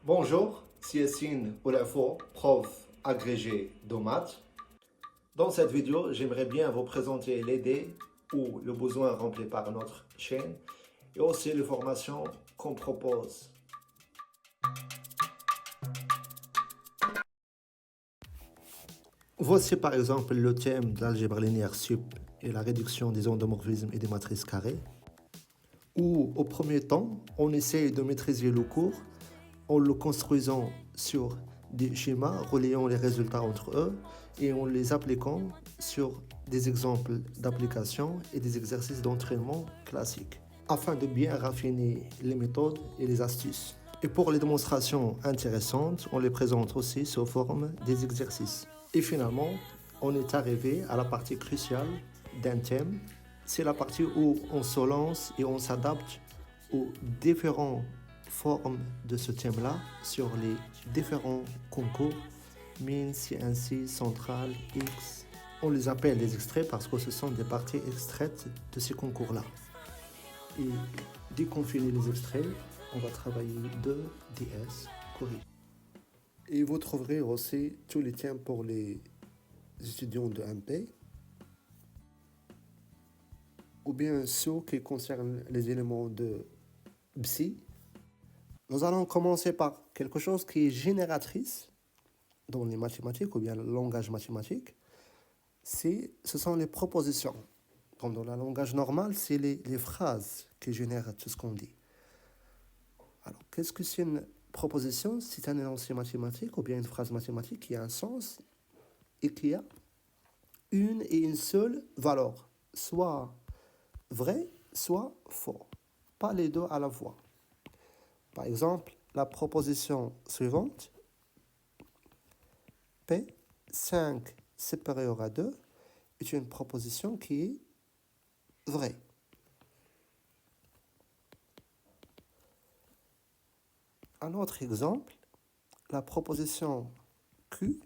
Bonjour, c'est Yassine Oulafo, prof agrégé de maths. Dans cette vidéo, j'aimerais bien vous présenter l'idée ou le besoin rempli par notre chaîne et aussi les formations qu'on propose. Voici par exemple le thème de l'algèbre linéaire sup et la réduction des endomorphismes et des matrices carrées, où au premier temps, on essaye de maîtriser le cours en le construisant sur des schémas reliant les résultats entre eux et en les appliquant sur des exemples d'application et des exercices d'entraînement classiques, afin de bien raffiner les méthodes et les astuces. Et pour les démonstrations intéressantes, on les présente aussi sous forme des exercices. Et finalement, on est arrivé à la partie cruciale d'un thème. C'est la partie où on se lance et on s'adapte aux différentes formes de ce thème-là sur les différents concours, Min, CNC, Central, X. On les appelle des extraits parce que ce sont des parties extraites de ces concours-là. Et dès qu'on finit les extraits, on va travailler 2DS Corée. Et vous trouverez aussi tous les thèmes pour les étudiants de MP, ou bien ceux qui concernent les éléments de PSI. Nous allons commencer par quelque chose qui est génératrice dans les mathématiques ou bien le langage mathématique. Ce sont les propositions. Dans le langage normal, c'est les phrases qui génèrent tout ce qu'on dit. Alors, qu'est-ce que c'est une proposition? C'est un énoncé mathématique ou bien une phrase mathématique qui a un sens et qui a une et une seule valeur, soit vrai, soit faux. Pas les deux à la fois. Par exemple, la proposition suivante, P, 5 supérieur à 2, est une proposition qui est vraie. Un autre exemple, la proposition Q,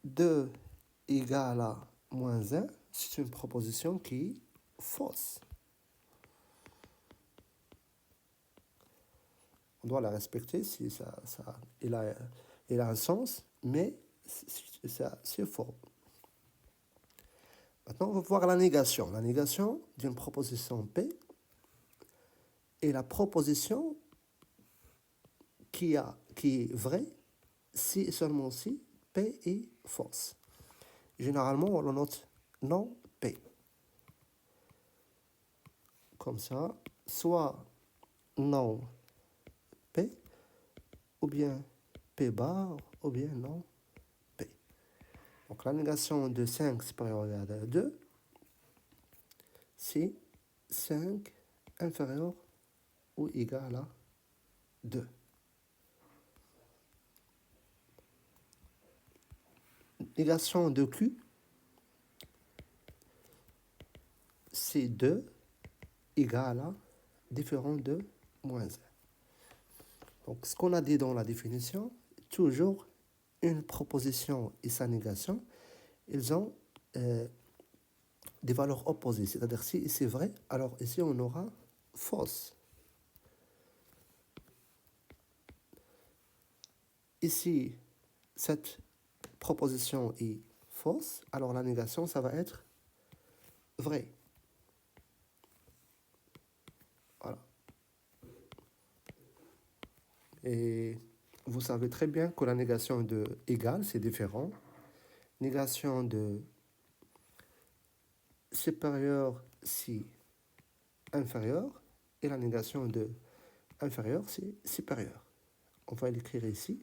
2 égale à moins 1, c'est une proposition qui est fausse. On doit la respecter si il a un sens, mais c'est faux. Maintenant, on va voir la négation. La négation d'une proposition P est la proposition qui est vraie si et seulement si P est fausse. Généralement, on le note non P. Comme ça, soit non P, ou bien P bar, ou bien non P. Donc la négation de 5 supérieur à 2, c'est 5 inférieur ou égal à 2. Négation de Q, c'est 2 égal à différent de moins 1. Donc, ce qu'on a dit dans la définition, toujours une proposition et sa négation, ils ont des valeurs opposées. C'est-à-dire, si c'est vrai, alors ici, on aura fausse. Ici, cette proposition est fausse, alors la négation, ça va être vrai. Voilà. Et vous savez très bien que la négation de égal, c'est différent. Négation de supérieur, c'est inférieur. Et la négation de inférieur, c'est supérieur. On va l'écrire ici.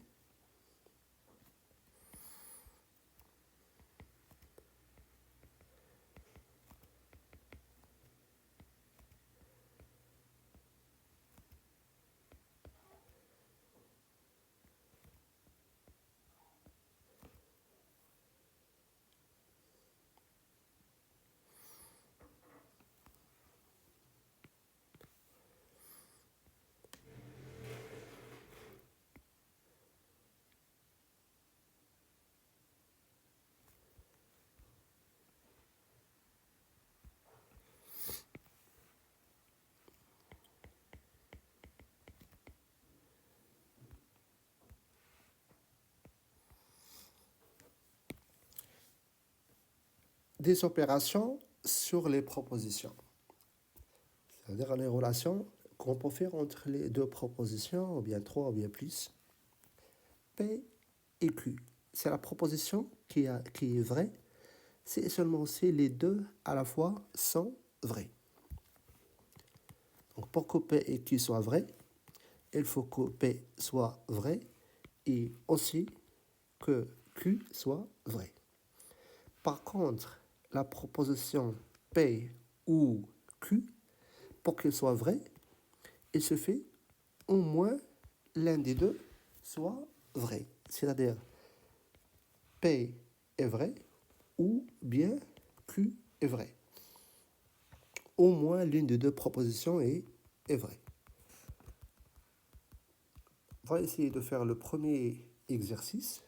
des opérations sur les propositions. C'est-à-dire les relations qu'on peut faire entre les deux propositions, ou bien trois, ou bien plus. P et Q. C'est la proposition qui est vraie. C'est seulement si les deux à la fois sont vrais. Donc pour que P et Q soient vrais, il faut que P soit vrai et aussi que Q soit vrai. Par contre, la proposition P ou Q, pour qu'elle soit vraie, il se fait au moins l'un des deux soit vrai. C'est-à-dire P est vrai ou bien Q est vrai. Au moins l'une des deux propositions est vraie. On va essayer de faire le premier exercice.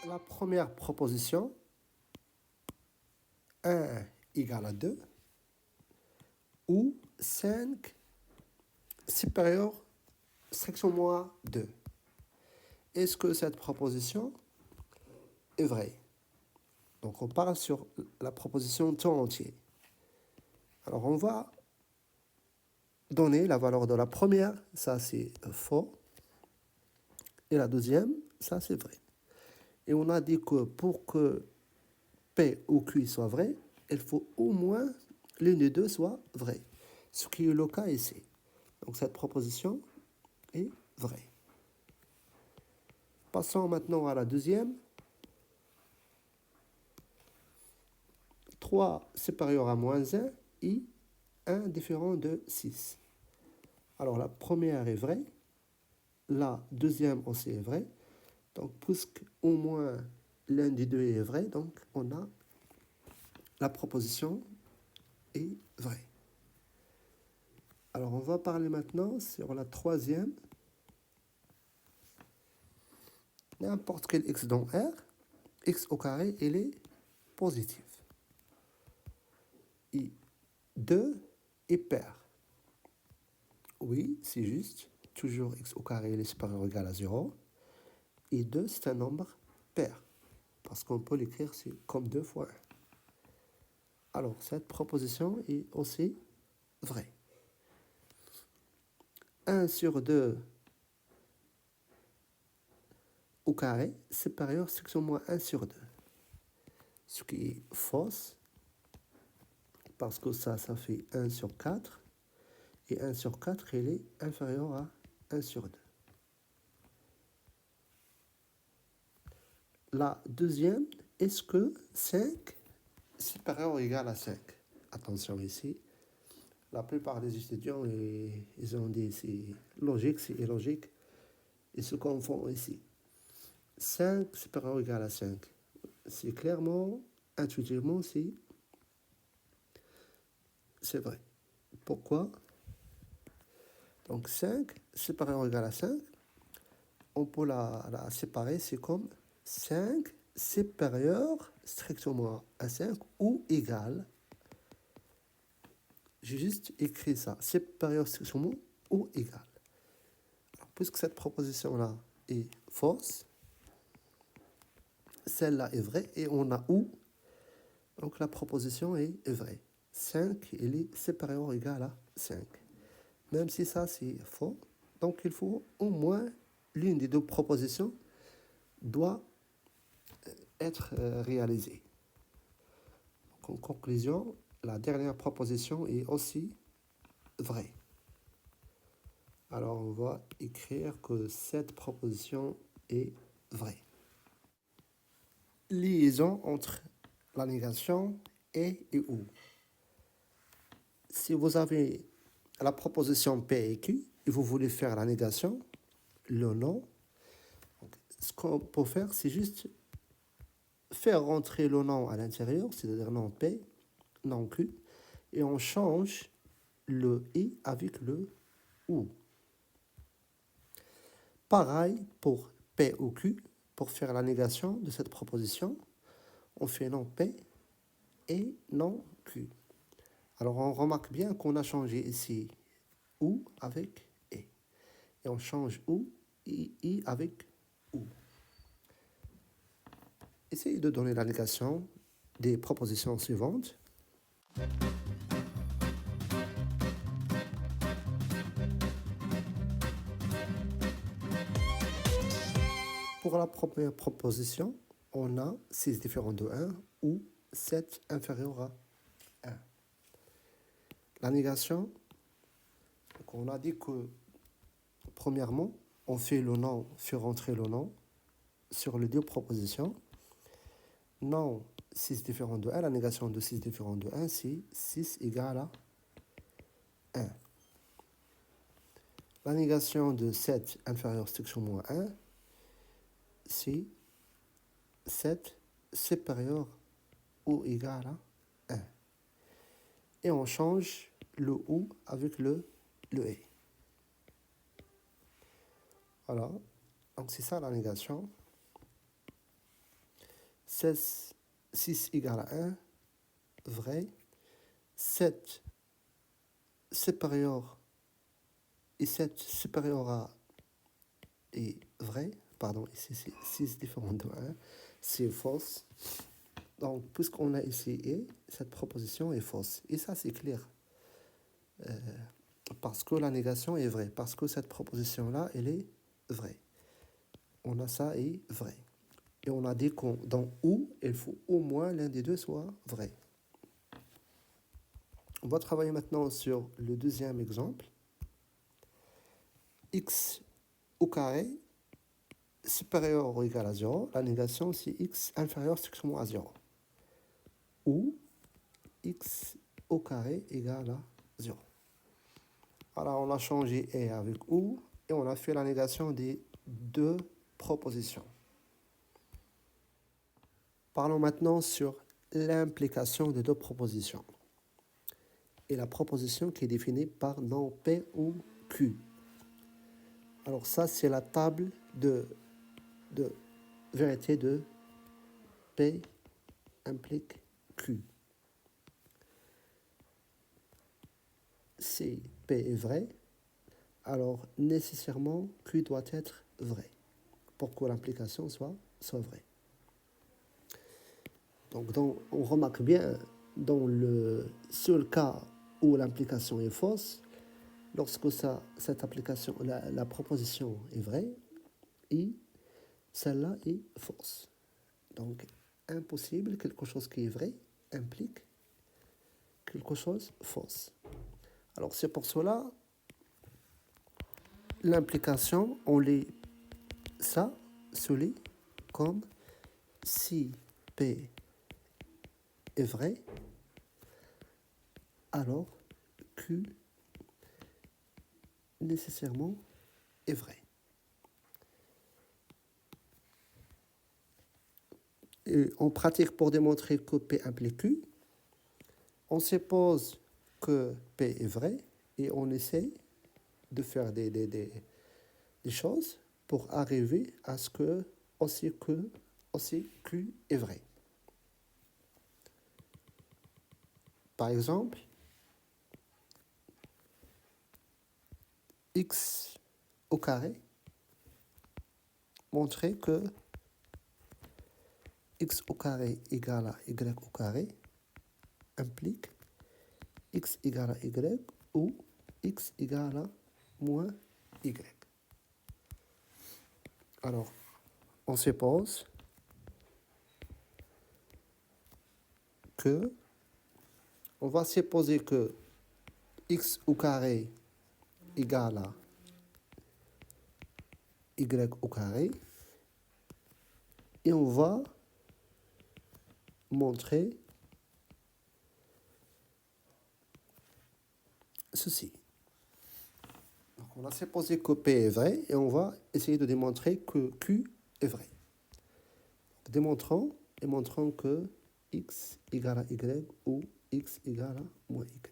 La première proposition, 1 égale à 2, ou 5 supérieur section moins 2. Est-ce que cette proposition est vraie? Donc on parle sur la proposition temps entier. Alors on va donner la valeur de la première, ça c'est faux, et la deuxième, ça c'est vrai. Et on a dit que pour que P ou Q soit vrai, il faut au moins l'une des deux soit vraie, ce qui est le cas ici. Donc cette proposition est vraie. Passons maintenant à la deuxième. 3 supérieur à moins 1 et 1 différent de 6. Alors la première est vraie, la deuxième aussi est vraie. Donc puisque au moins l'un des deux est vrai, donc on a la proposition est vraie. Alors on va parler maintenant sur la troisième. N'importe quel x dans R, x au carré, il est positif. Et 2 est pair. Oui, c'est juste. Toujours x au carré il est supérieur ou égal à 0. Et 2, c'est un nombre pair. Parce qu'on peut l'écrire comme 2 fois 1. Alors, cette proposition est aussi vraie. 1 sur 2 au carré supérieur section moins 1 sur 2. Ce qui est fausse. Parce que ça fait 1 sur 4. Et 1 sur 4, il est inférieur à 1 sur 2. La deuxième, est-ce que 5 supérieur ou égal à 5? Attention ici. La plupart des étudiants, ils ont dit c'est logique, c'est illogique. Ils se confondent ici. 5 supérieur ou égal à 5. C'est clairement, intuitivement, c'est vrai. Pourquoi? Donc 5 supérieur ou égal à 5, on peut la séparer, c'est comme 5 supérieur strictement à 5 ou égal. J'ai juste écrit ça, supérieur strictement ou égal. Alors, puisque cette proposition-là est fausse, celle-là est vraie et on a ou, donc la proposition est vraie. 5, il est supérieur ou égal à 5. Même si ça c'est faux, donc il faut au moins l'une des deux propositions doit être réalisée. Donc, en conclusion, la dernière proposition est aussi vraie. Alors on va écrire que cette proposition est vraie. Liaison entre la négation et ou. Si vous avez la proposition P et Q et vous voulez faire la négation, le non, ce qu'on peut faire, c'est juste faire rentrer le non à l'intérieur, c'est-à-dire non P, non Q, et on change le i avec le ou. Pareil pour P ou Q, pour faire la négation de cette proposition, on fait non P et non Q. Alors on remarque bien qu'on a changé ici ou avec et. et on change OU, I avec OU. Essayez de donner la négation des propositions suivantes. Pour la première proposition, on a 6 différent de 1 ou 7 inférieur à 1. La négation, donc on a dit que, premièrement, on fait le nom, fait rentrer le nom sur les deux propositions. Non 6 différent de 1, la négation de 6 différent de 1, c'est 6 égale à 1. La négation de 7 inférieur section moins 1, c'est 7 supérieur ou égal à 1. Et on change le ou avec le et. Voilà, donc c'est ça la négation. 6 égale à 1, vrai. 7 supérieur et 7 supérieur à est vrai. Pardon, ici c'est 6 différent de 1, c'est fausse. Donc, puisqu'on a essayé, cette proposition est fausse. Et ça, c'est clair. Parce que la négation est vraie. Parce que cette proposition-là, elle est vraie. On a ça est vrai. Et on a dit qu'on dans ou, il faut au moins l'un des deux soit vrai. On va travailler maintenant sur le deuxième exemple. X au carré supérieur ou égal à 0. La négation, c'est x inférieur strictement à 0. Ou x au carré égale à 0. Alors, on a changé et avec ou et on a fait la négation des deux propositions. Parlons maintenant sur l'implication des deux propositions. Et la proposition qui est définie par nom P ou Q. Alors ça, c'est la table de vérité de P implique Q. Si P est vrai, alors nécessairement Q doit être vrai pour que l'implication soit vraie. Donc on remarque bien, dans le seul cas où l'implication est fausse, lorsque cette application, la proposition est vraie, et celle-là est fausse. Donc, impossible, quelque chose qui est vrai implique quelque chose de fausse. Alors, c'est pour cela, l'implication, on lit ça, se lit comme si P est vrai, alors Q nécessairement est vrai. Et en pratique, pour démontrer que P implique Q, on suppose que P est vrai et on essaie de faire des choses pour arriver à ce que aussi Q est vrai. Par exemple, x au carré montrer que x au carré égale à y au carré implique x égale à y ou x égale à moins y. Alors, on suppose que on va supposer que x au carré égale à y au carré et on va montrer ceci. Donc on a supposé que P est vrai et on va essayer de démontrer que Q est vrai. Démontrons et montrons que x égale à y ou x égale à moins y.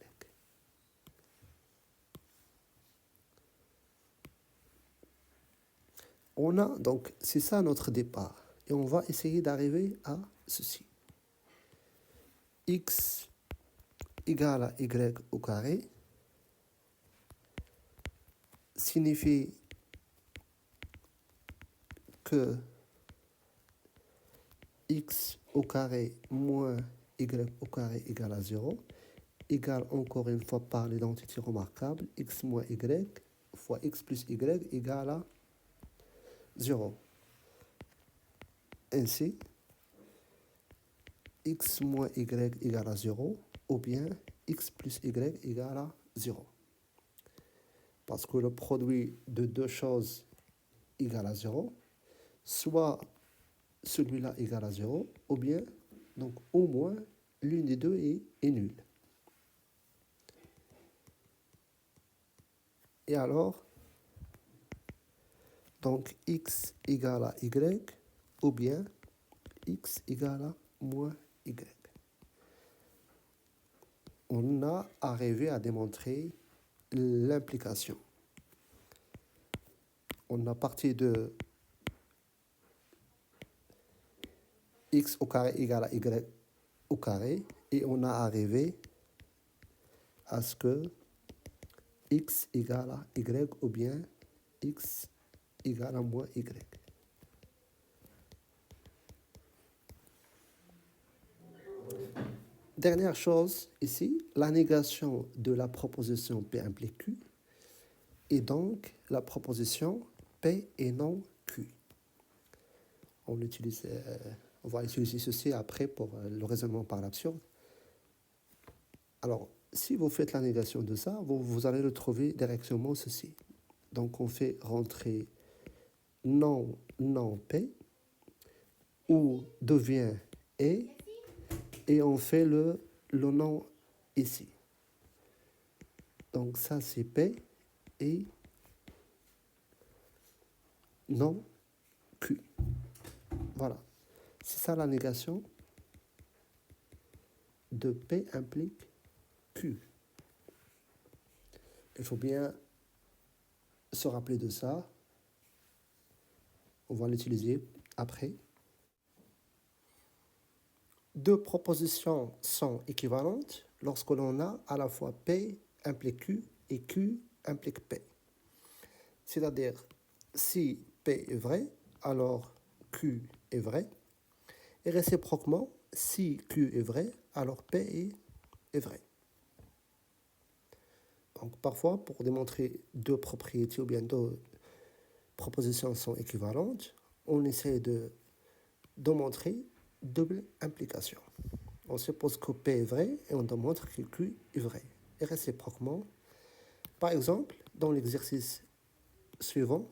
On a donc, c'est ça notre départ. Et on va essayer d'arriver à ceci. X égale à y au carré signifie que x au carré moins y au carré égale à 0, égale encore une fois par l'identité remarquable, x moins y fois x plus y égale à 0. Ainsi, x moins y égale à 0, ou bien x plus y égale à 0. Parce que le produit de deux choses égale à 0, soit celui-là égale à 0, ou bien, donc au moins, l'une des deux est nulle. Et alors, donc x égale à y, ou bien x égale à moins y. On a arrivé à démontrer l'implication. On a parti de x au carré égale à y au carré, et on a arrivé à ce que x égale à y, ou bien x égale à moins y. Dernière chose ici, la négation de la proposition P implique Q, et donc la proposition P est non Q. On va utiliser ceci après pour le raisonnement par l'absurde. Alors, si vous faites la négation de ça, vous allez le trouver directement ceci. Donc, on fait rentrer non P, ou devient et on fait le non ici. Donc, ça, c'est P et non Q. Voilà. C'est ça la négation de P implique Q. Il faut bien se rappeler de ça. On va l'utiliser après. Deux propositions sont équivalentes lorsque l'on a à la fois P implique Q et Q implique P. C'est-à-dire, si P est vrai, alors Q est vrai. Et réciproquement, si Q est vrai, alors P est vrai. Donc parfois, pour démontrer deux propriétés ou bien deux propositions sont équivalentes, on essaie de démontrer double implication. On suppose que P est vrai et on démontre que Q est vrai. Et réciproquement, par exemple, dans l'exercice suivant,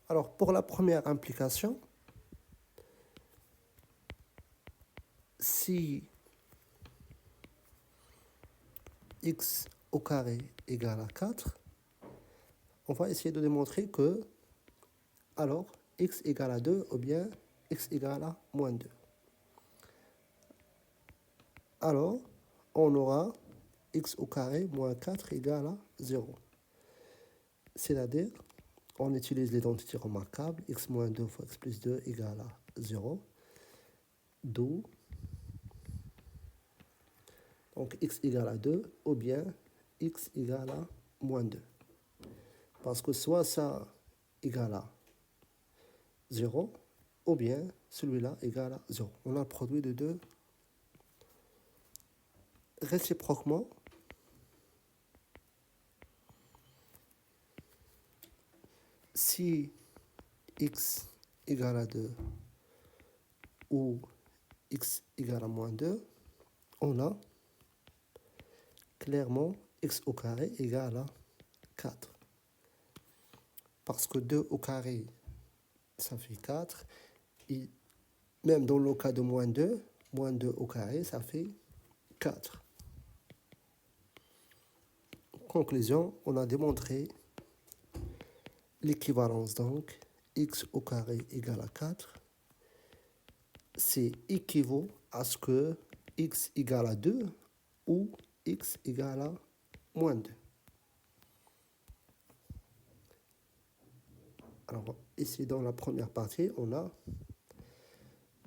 alors pour la première implication, si x au carré égale à 4, on va essayer de démontrer que, alors, x égale à 2 ou bien x égale à moins 2. Alors, on aura x au carré moins 4 égale à 0. C'est-à-dire, on utilise l'identité remarquable, x moins 2 fois x plus 2 égale à 0. D'où, donc x égale à 2 ou bien x égale à moins 2. Parce que soit ça égale à 0, ou bien celui-là égale à 0. On a le produit de 2. Réciproquement, si x égale à 2 ou x égale à moins 2, on a clairement x au carré égale à 4. Parce que 2 au carré, ça fait 4. Et même dans le cas de moins 2 au carré, ça fait 4. Conclusion, on a démontré l'équivalence donc, x au carré égale à 4. C'est équivaut à ce que x égale à 2 ou x égale à moins 2. Alors, ici, dans la première partie, on a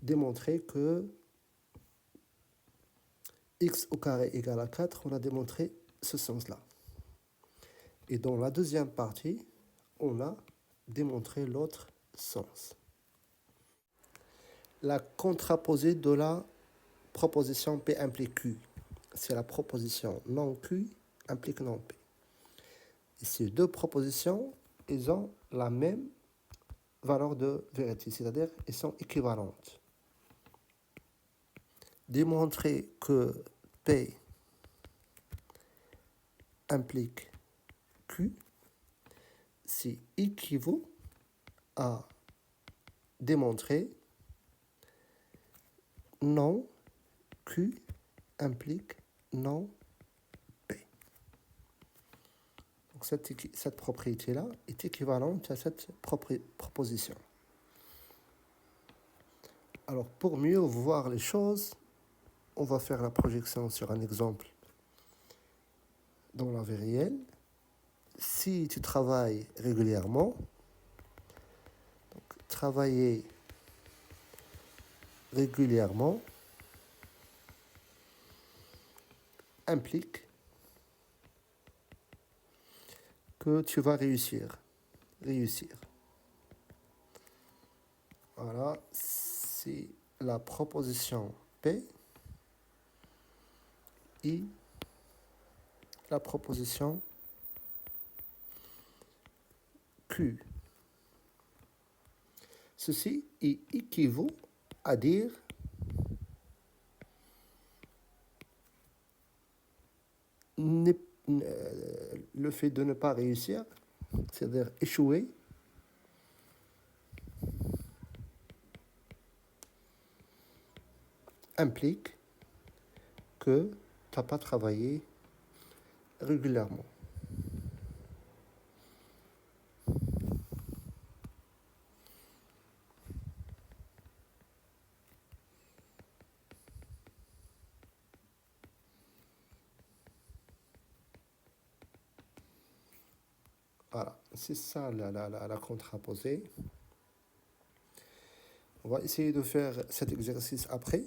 démontré que x au carré égale à 4, on a démontré ce sens-là. Et dans la deuxième partie, on a démontré l'autre sens. La contraposée de la proposition P implique Q. C'est la proposition non Q implique non P. Et ces deux propositions, elles ont la même valeur de vérité, c'est-à-dire elles sont équivalentes. Démontrer que P implique Q, c'est équivaut à démontrer non Q implique non P. Donc cette propriété-là est équivalente à cette proposition. Alors pour mieux voir les choses, on va faire la projection sur un exemple dans la vie réelle. Si tu travailles régulièrement, donc travailler régulièrement implique que tu vas réussir. Voilà, c'est la proposition P et la proposition Q. Ceci équivaut à dire le fait de ne pas réussir, c'est-à-dire échouer, implique que tu n'as pas travaillé régulièrement. Voilà, c'est ça la contraposée. On va essayer de faire cet exercice après.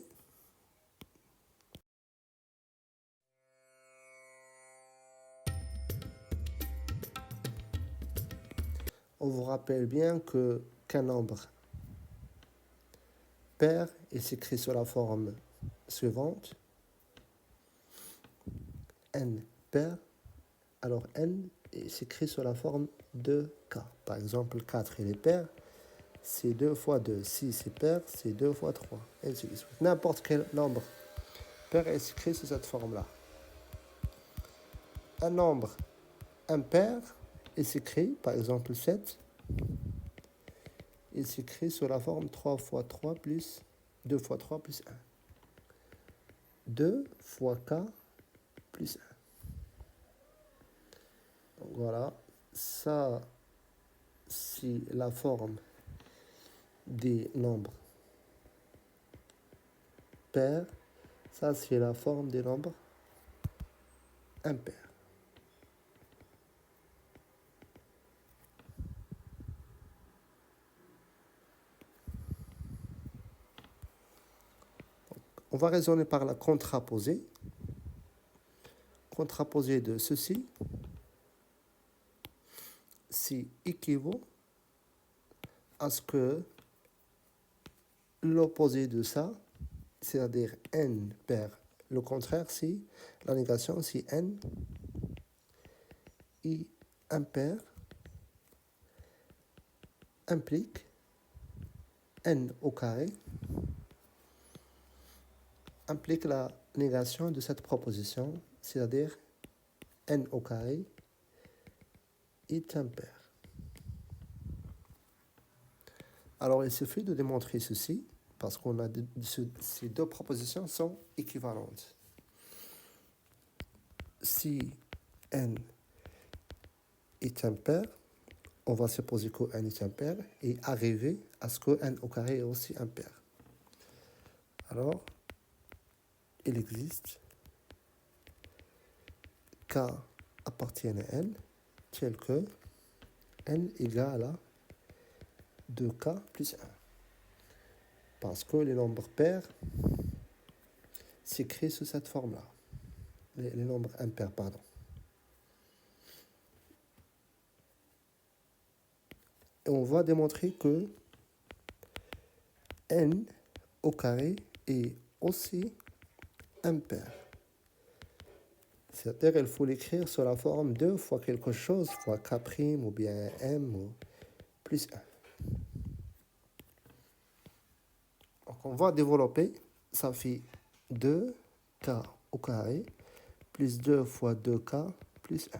On vous rappelle bien qu'un nombre pair est s'écrit sous la forme suivante. N pair, alors N s'écrit sous la forme de K. Par exemple, 4 il est pair, c'est 2 fois 2. 6 est pair, c'est 2 fois 3. Et ainsi de suite. N'importe quel nombre pair est écrit sous cette forme-là. Un nombre impair est s'écrit, par exemple 7, il s'écrit sous la forme 3 fois 3 plus 2 fois 3 plus 1. 2 fois K plus 1. Donc voilà, ça c'est la forme des nombres pairs. Ça c'est la forme des nombres impairs. On va raisonner par la contraposée. Contraposée de ceci, c'est équivaut à ce que l'opposé de ça, c'est-à-dire n pair, le contraire, c'est la négation, c'est n, et impair implique n au carré, implique la négation de cette proposition, c'est-à-dire n au carré est impair. Alors, il suffit de démontrer ceci, parce qu'on a ces deux propositions sont équivalentes. Si n est impair, on va supposer que n est impair et arriver à ce que n au carré est aussi impair. Alors, il existe k appartiennent à n, tel que n égale à 2k plus 1. Parce que les nombres pairs s'écrivent sous cette forme-là. Les nombres impairs, pardon. Et on va démontrer que n au carré est aussi impair. C'est-à-dire qu'il faut l'écrire sur la forme 2 fois quelque chose, fois k' ou bien m ou plus 1. Donc on va développer, ça fait 2k au carré plus 2 fois 2k plus 1.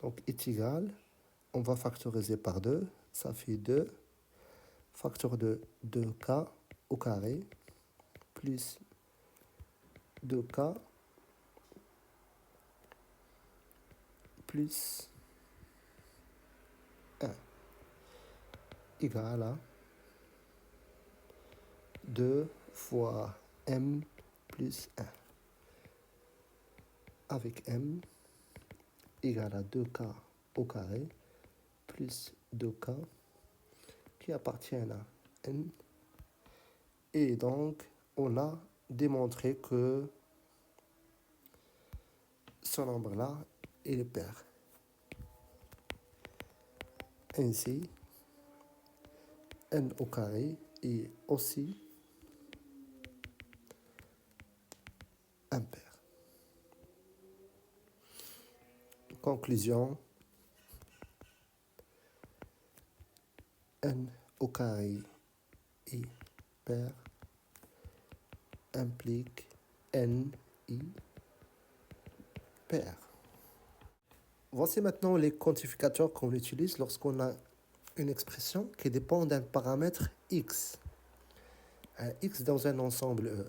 Donc est égal, on va factoriser par 2, ça fait 2 facteur de 2k au carré plus 2k plus 1 égale à 2 fois m plus 1 avec m égale à 2k au carré plus 2k qui appartient à n. Et donc, on a démontré que ce nombre-là, il est pair. Ainsi, n au carré est aussi impair. Conclusion, n au carré est pair implique n est pair. Voici maintenant les quantificateurs qu'on utilise lorsqu'on a une expression qui dépend d'un paramètre x. Un x dans un ensemble E.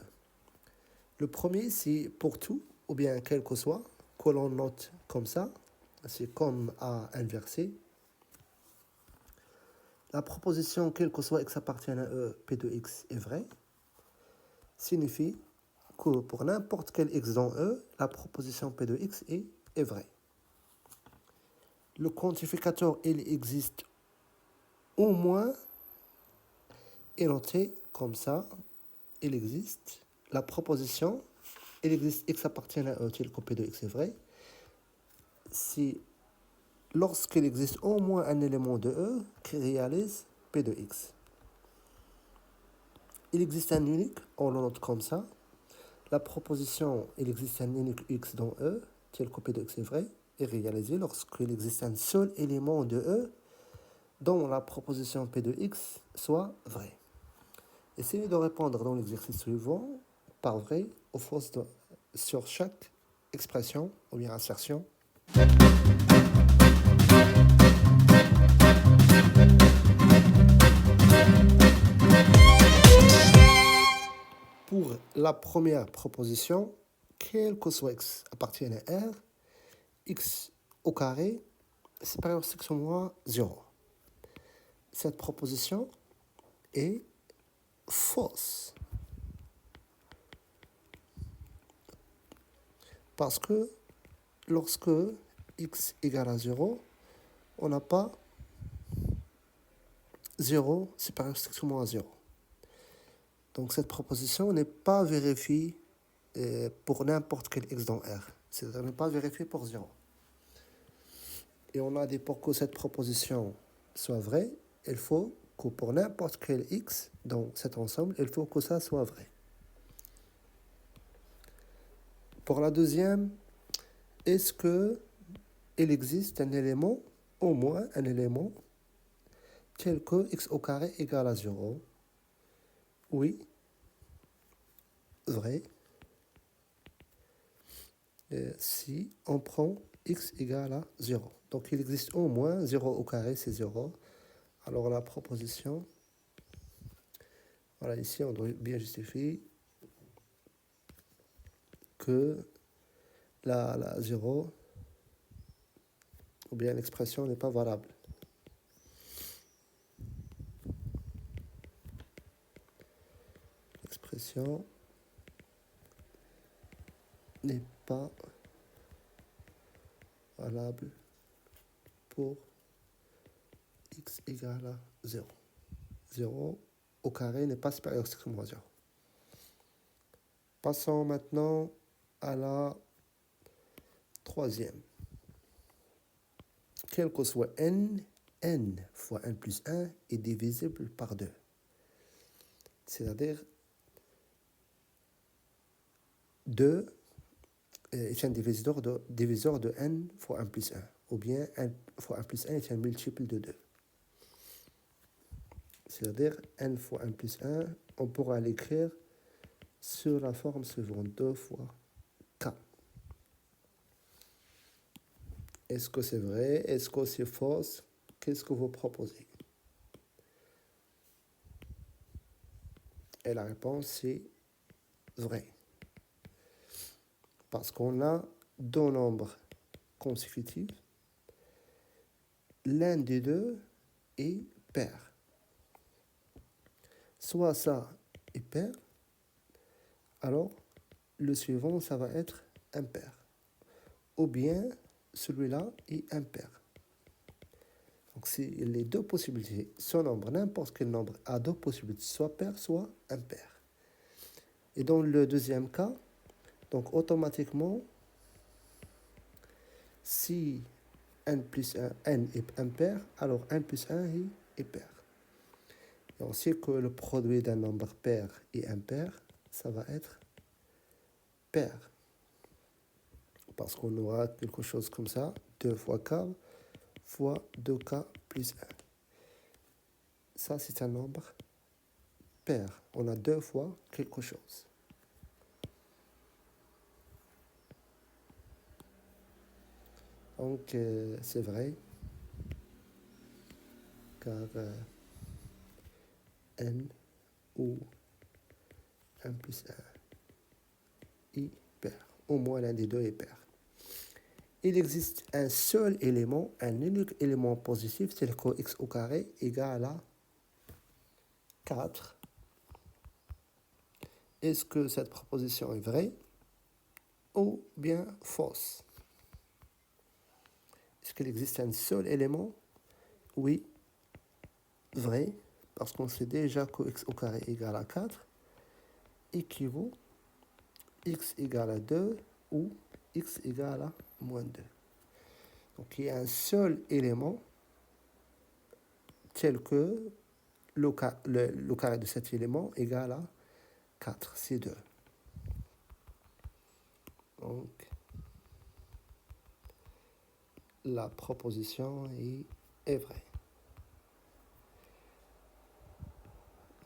Le premier, c'est pour tout, ou bien quel que soit, que l'on note comme ça. C'est comme à inverser. La proposition quel que soit x appartient à E, P de x est vraie, signifie que pour n'importe quel x dans E, la proposition P de x est vraie. Le quantificateur, il existe au moins, est noté comme ça, il existe. La proposition, il existe x appartient à E tel que P de x est vrai, si lorsqu'il existe au moins un élément de E qui réalise P de x. Il existe un unique, on le note comme ça. La proposition, il existe un unique x dans E, tel que P de x est vrai, est réalisée lorsqu'il existe un seul élément de E dont la proposition P de x soit vraie. Essayez de répondre dans l'exercice suivant par vrai ou faux sur chaque expression ou bien assertion. Pour la première proposition, quel que soit x appartient à R, x au carré supérieur à x moins 0. Cette proposition est fausse. Parce que lorsque x égale à 0, on n'a pas 0 supérieur à x moins 0. Donc cette proposition n'est pas vérifiée pour n'importe quel x dans R. C'est-à-dire n'est pas vérifiée pour 0. Et on a dit pour que cette proposition soit vraie, il faut que pour n'importe quel x dans cet ensemble, il faut que ça soit vrai. Pour la deuxième, est-ce qu'il existe un élément, au moins un élément, tel que x au carré égale à 0? Oui, vrai. Si on prend x égale à 0. Donc il existe au moins 0 au carré, c'est 0. Alors la proposition, voilà, ici on doit bien justifier que la 0, ou bien l'expression n'est pas valable. L'expression n'est pas valable pour x égale à 0. 0 au carré n'est pas supérieur à x moins 0. Passons maintenant à la troisième. Quel que soit n n fois n plus 1 est divisible par 2. C'est-à-dire 2 est un diviseur de n fois 1 plus 1. Ou bien n fois 1 plus 1 est un multiple de 2. C'est-à-dire n fois 1 plus 1, on pourra l'écrire sur la forme suivante, 2 fois k. Est-ce que c'est vrai? Est-ce que c'est faux? Qu'est-ce que vous proposez? Et la réponse, c'est vrai. Parce qu'on a deux nombres consécutifs. L'un des deux est pair. Soit ça est pair, alors le suivant, ça va être impair. Ou bien celui-là est impair. Donc c'est les deux possibilités. Ce nombre, n'importe quel nombre, a deux possibilités, soit pair, soit impair. Et dans le deuxième cas, donc automatiquement, si n plus 1, n est impair, alors 1 plus 1 est pair. Et on sait que le produit d'un nombre pair et impair, ça va être pair. Parce qu'on aura quelque chose comme ça, 2 fois k fois 2k plus 1. Ça, c'est un nombre pair. On a deux fois quelque chose. Donc, c'est vrai, car n ou 1 plus 1 est pair. Au moins l'un des deux est pair. Il existe un seul élément, un unique élément positif, tel que x au carré égale à 4. Est-ce que cette proposition est vraie ou bien fausse? Est-ce qu'il existe un seul élément? Oui, vrai, parce qu'on sait déjà que x au carré égale à 4 équivaut x égale à 2 ou x égale à moins 2. Donc il y a un seul élément tel que le carré de cet élément égale à 4, c'est 2. Donc la proposition est vraie.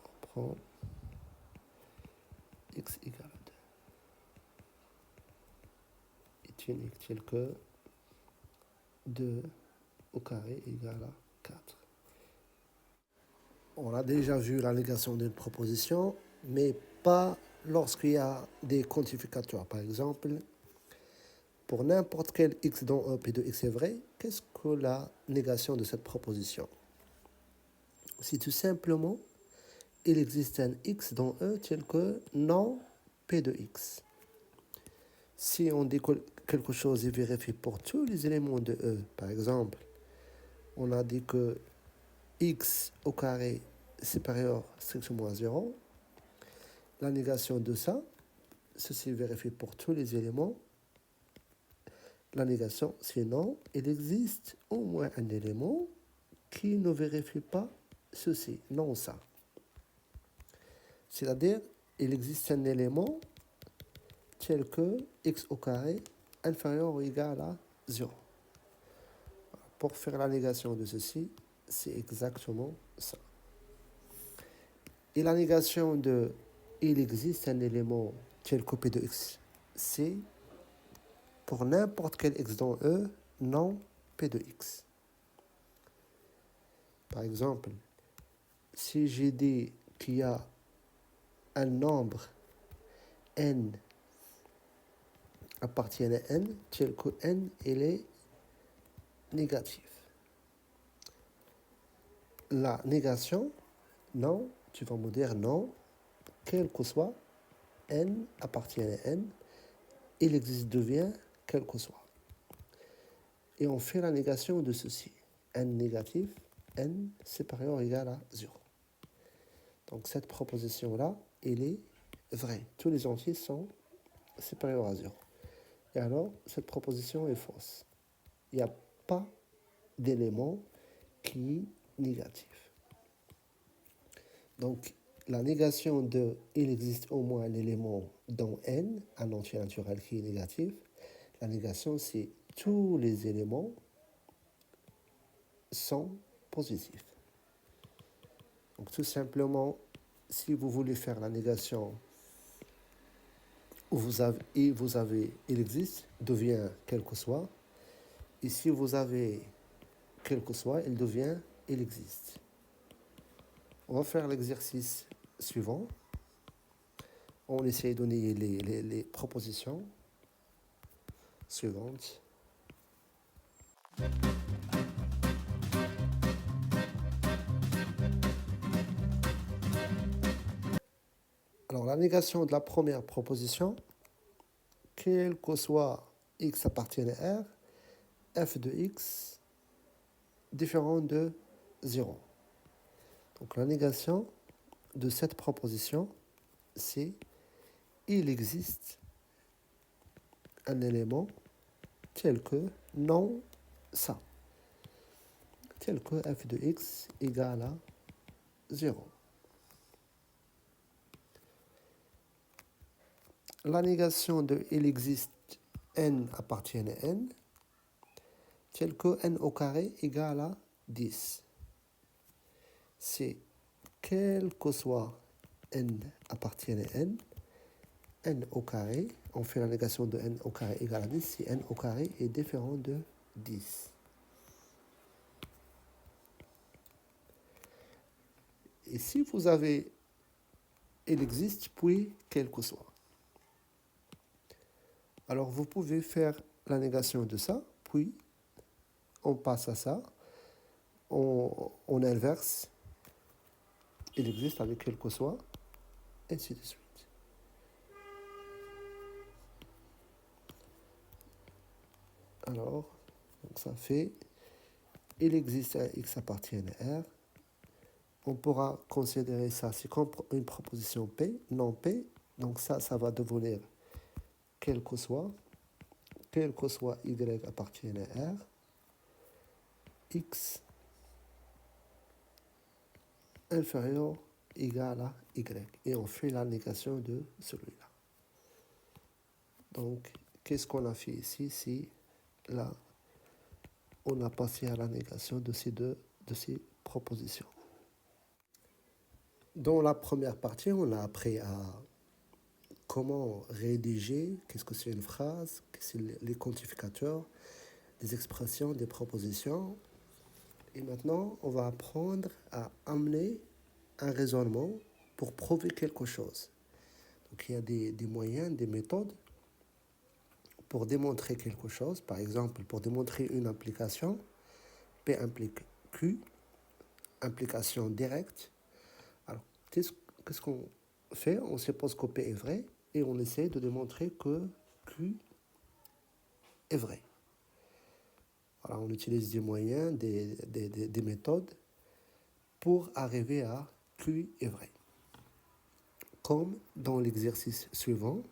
On prend x égale à 2 est unique tel que 2 au carré égale à 4. On a déjà vu la négation d'une proposition, mais pas lorsqu'il y a des quantificateurs. Par exemple, pour n'importe quel x dont un p de x est vrai, qu'est-ce que la négation de cette proposition? C'est tout simplement, il existe un x dans E tel que non p de x. Si on dit que quelque chose est vérifié pour tous les éléments de E, par exemple, on a dit que x au carré supérieur strictement à 0, la négation de ça, ceci est vérifié pour tous les éléments. La négation, c'est non, il existe au moins un élément qui ne vérifie pas ceci, non ça. C'est-à-dire, il existe un élément tel que x au carré inférieur ou égal à 0. Pour faire la négation de ceci, c'est exactement ça. Et la négation de il existe un élément tel que p de x, c'est pour n'importe quel x dans E, non p de x. Par exemple, si j'ai dit qu'il y a un nombre n appartient à n, tel que n il est négatif. La négation, non, tu vas me dire non, quel que soit n appartient à n, il existe devient quel que soit. Et on fait la négation de ceci. N négatif, n supérieur ou égal à 0. Donc cette proposition-là, elle est vraie. Tous les entiers sont supérieurs à 0. Et alors, cette proposition est fausse. Il n'y a pas d'élément qui est négatif. Donc, la négation de « il existe au moins un élément dans n », un entier naturel qui est négatif. La négation, c'est tous les éléments sont positifs. Donc, tout simplement, si vous voulez faire la négation où vous avez il existe, devient quel que soit. Et si vous avez quel que soit, il devient il existe. On va faire l'exercice suivant. On essaie de donner les propositions suivantes. Alors, la négation de la première proposition, quel que soit x appartienne à R, f de x différent de 0. Donc, la négation de cette proposition, c'est il existe un élément tel que non ça, tel que f de x égale à 0. La négation de il existe n appartient à n, tel que n au carré égale à 10. C'est quel que soit n appartient à n au carré, on fait la négation de n au carré égale à 10 si n au carré est différent de 10. Et si vous avez il existe puis quel que soit, alors vous pouvez faire la négation de ça, puis on passe à ça, on inverse il existe avec quel que soit, et ainsi de suite. Alors, donc ça fait il existe un x appartient à R. On pourra considérer ça, c'est comme une proposition P, non P. Donc ça va devenir quel que soit y appartient à R, x inférieur égal à y. Et on fait la négation de celui-là. Donc, qu'est-ce qu'on a fait ici? Si là, on a passé à la négation de ces propositions. Dans la première partie, on a appris à comment rédiger, qu'est-ce que c'est une phrase, qu'est-ce que c'est les quantificateurs, des expressions, des propositions. Et maintenant, on va apprendre à amener un raisonnement pour prouver quelque chose. Donc, il y a des moyens, des méthodes pour démontrer quelque chose. Par exemple, pour démontrer une implication, P implique Q, implication directe. Alors, qu'est-ce qu'on fait? On suppose que P est vrai et on essaie de démontrer que Q est vrai. Voilà, on utilise des moyens, des méthodes pour arriver à Q est vrai. Comme dans l'exercice suivant.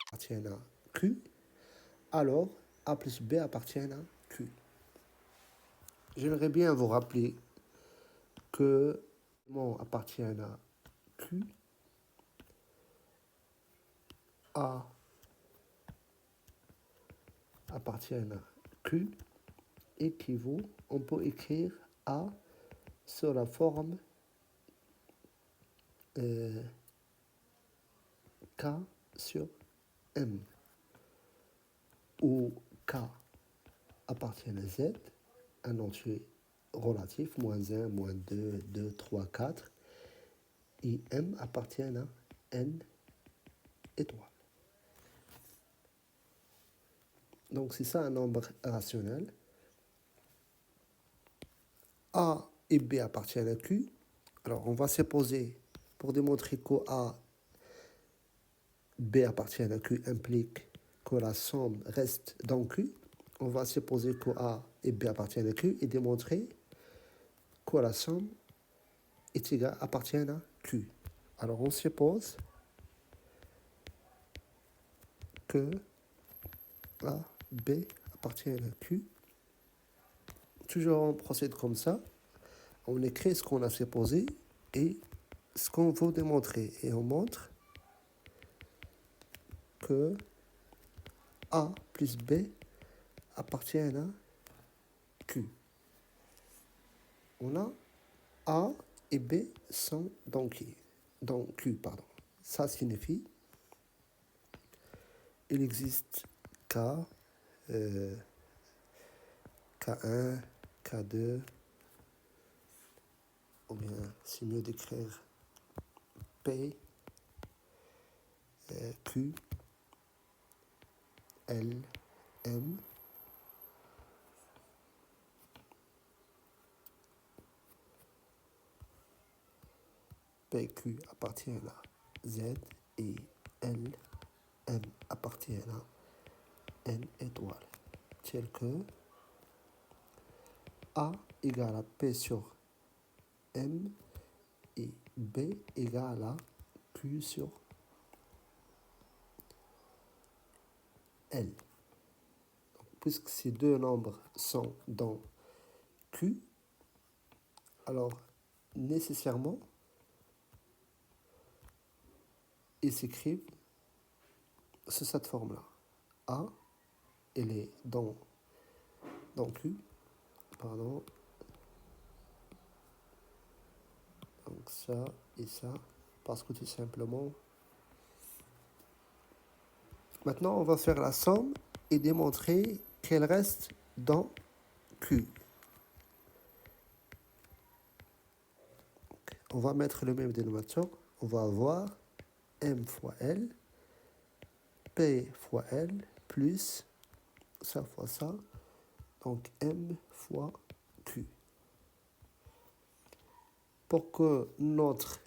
Appartient à Q, alors A plus B appartient à Q. J'aimerais bien vous rappeler que mon appartient à Q, A appartient à Q, équivaut, on peut écrire A sur la forme K sur M, où K appartient à Z, un entier relatif, moins 1, moins 2, 2, 3, 4, et M appartient à N étoiles. Donc c'est ça un nombre rationnel. A et B appartiennent à Q. Alors on va supposer, pour démontrer que A, B appartiennent à Q implique que la somme reste dans Q. On va supposer que A et B appartiennent à Q et démontrer que la somme est égale appartient à Q. Alors on suppose que A B appartient à Q. Toujours on procède comme ça. On écrit ce qu'on a supposé et ce qu'on veut démontrer. Et on montre que A plus B appartient à Q. On a A et B sont dans Q. Pardon. Ça signifie il existe K, K1, K2, ou bien c'est mieux d'écrire P, Q, L, M, PQ appartient à Z et L, M appartient à N étoile, tel que A égale à P sur M et B égale à Q sur L. Donc, puisque ces deux nombres sont dans Q, alors nécessairement, ils s'écrivent sous cette forme-là. A, elle est dans Q, pardon. Donc ça et ça, parce que tout simplement... Maintenant, on va faire la somme et démontrer qu'elle reste dans Q. On va mettre le même dénominateur. On va avoir M fois L, P fois L, plus ça fois ça. Donc M fois Q. Pour que notre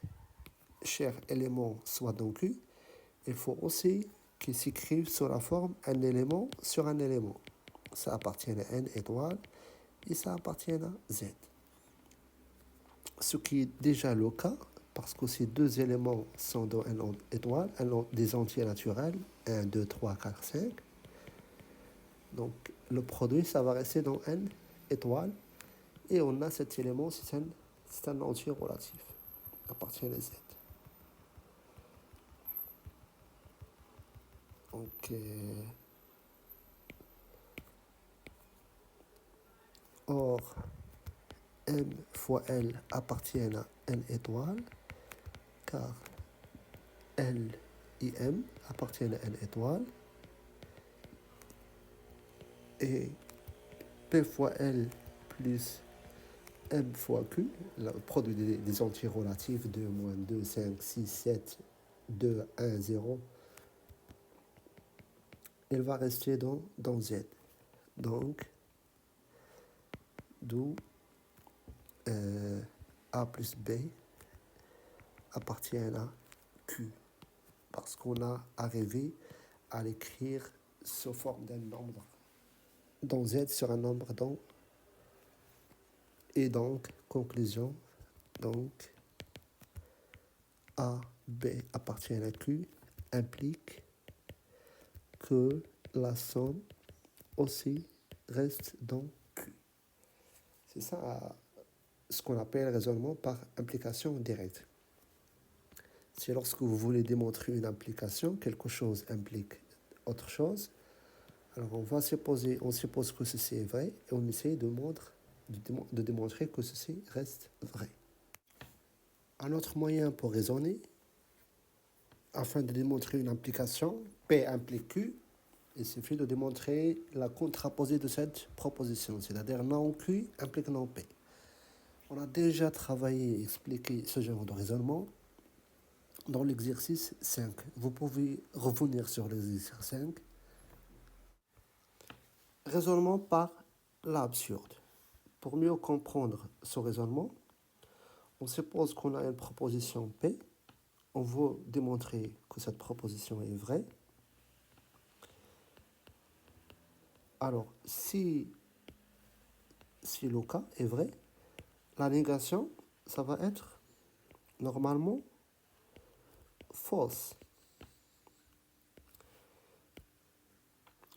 cher élément soit dans Q, il faut aussi qu'il s'écrive sous la forme un élément sur un élément. Ça appartient à N étoile et ça appartient à Z. Ce qui est déjà le cas, parce que ces deux éléments sont dans un étoile, des entiers naturels, 1, 2, 3, 4, 5. Donc le produit, ça va rester dans N étoile. Et on a cet élément, c'est un entier relatif, appartient à Z. Donc, or, M fois L appartient à N étoile, car L et M appartiennent à N étoile. Et P fois L plus M fois Q, le produit des entiers relatifs, 2, moins 2, 5, 6, 7, 2, 1, 0, il va rester dans Z. Donc, d'où A plus B appartient à Q. Parce qu'on a arrivé à l'écrire sous forme d'un nombre dans Z sur un nombre dans. Et donc, conclusion, donc, A, B appartient à Q implique que la somme aussi reste dans Q. C'est ça ce qu'on appelle raisonnement par implication directe. C'est lorsque vous voulez démontrer une implication, quelque chose implique autre chose. Alors on suppose que ceci est vrai et on essaie de démontrer que ceci reste vrai. Un autre moyen pour raisonner, afin de démontrer une implication, P implique Q, il suffit de démontrer la contraposée de cette proposition, c'est-à-dire non Q implique non P. On a déjà travaillé et expliqué ce genre de raisonnement dans l'exercice 5. Vous pouvez revenir sur l'exercice 5. Raisonnement par l'absurde. Pour mieux comprendre ce raisonnement, on suppose qu'on a une proposition P. On veut démontrer que cette proposition est vraie. Alors, si le cas est vrai, la négation, ça va être normalement fausse.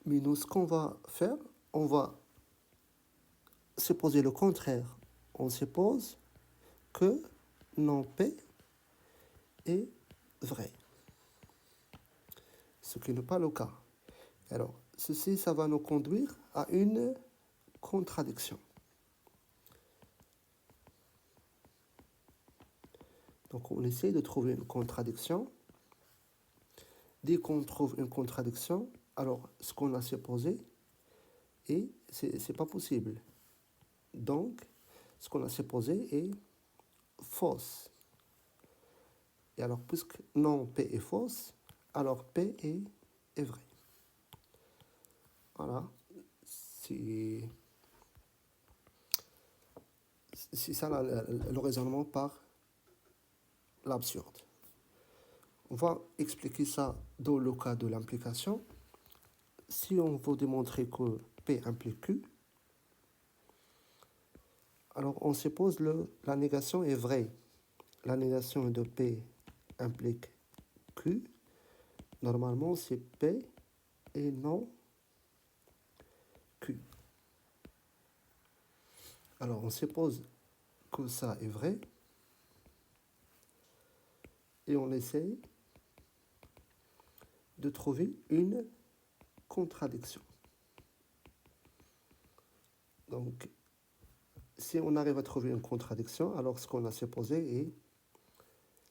Mais nous, ce qu'on va faire, on va supposer le contraire. On suppose que non P est vrai, ce qui n'est pas le cas. Alors, ceci, ça va nous conduire à une contradiction. Donc, on essaie de trouver une contradiction. Dès qu'on trouve une contradiction, alors ce qu'on a supposé, et c'est pas possible. Donc, ce qu'on a supposé est fausse. Et alors, puisque non P est fausse, alors P est vrai. Voilà. C'est ça le raisonnement par l'absurde. On va expliquer ça dans le cas de l'implication. Si on veut démontrer que P implique Q, alors on suppose la négation est vraie. La négation de P implique Q. Normalement, c'est P et non Q. Alors, on suppose que ça est vrai et on essaye de trouver une contradiction. Donc, si on arrive à trouver une contradiction, alors ce qu'on a supposé est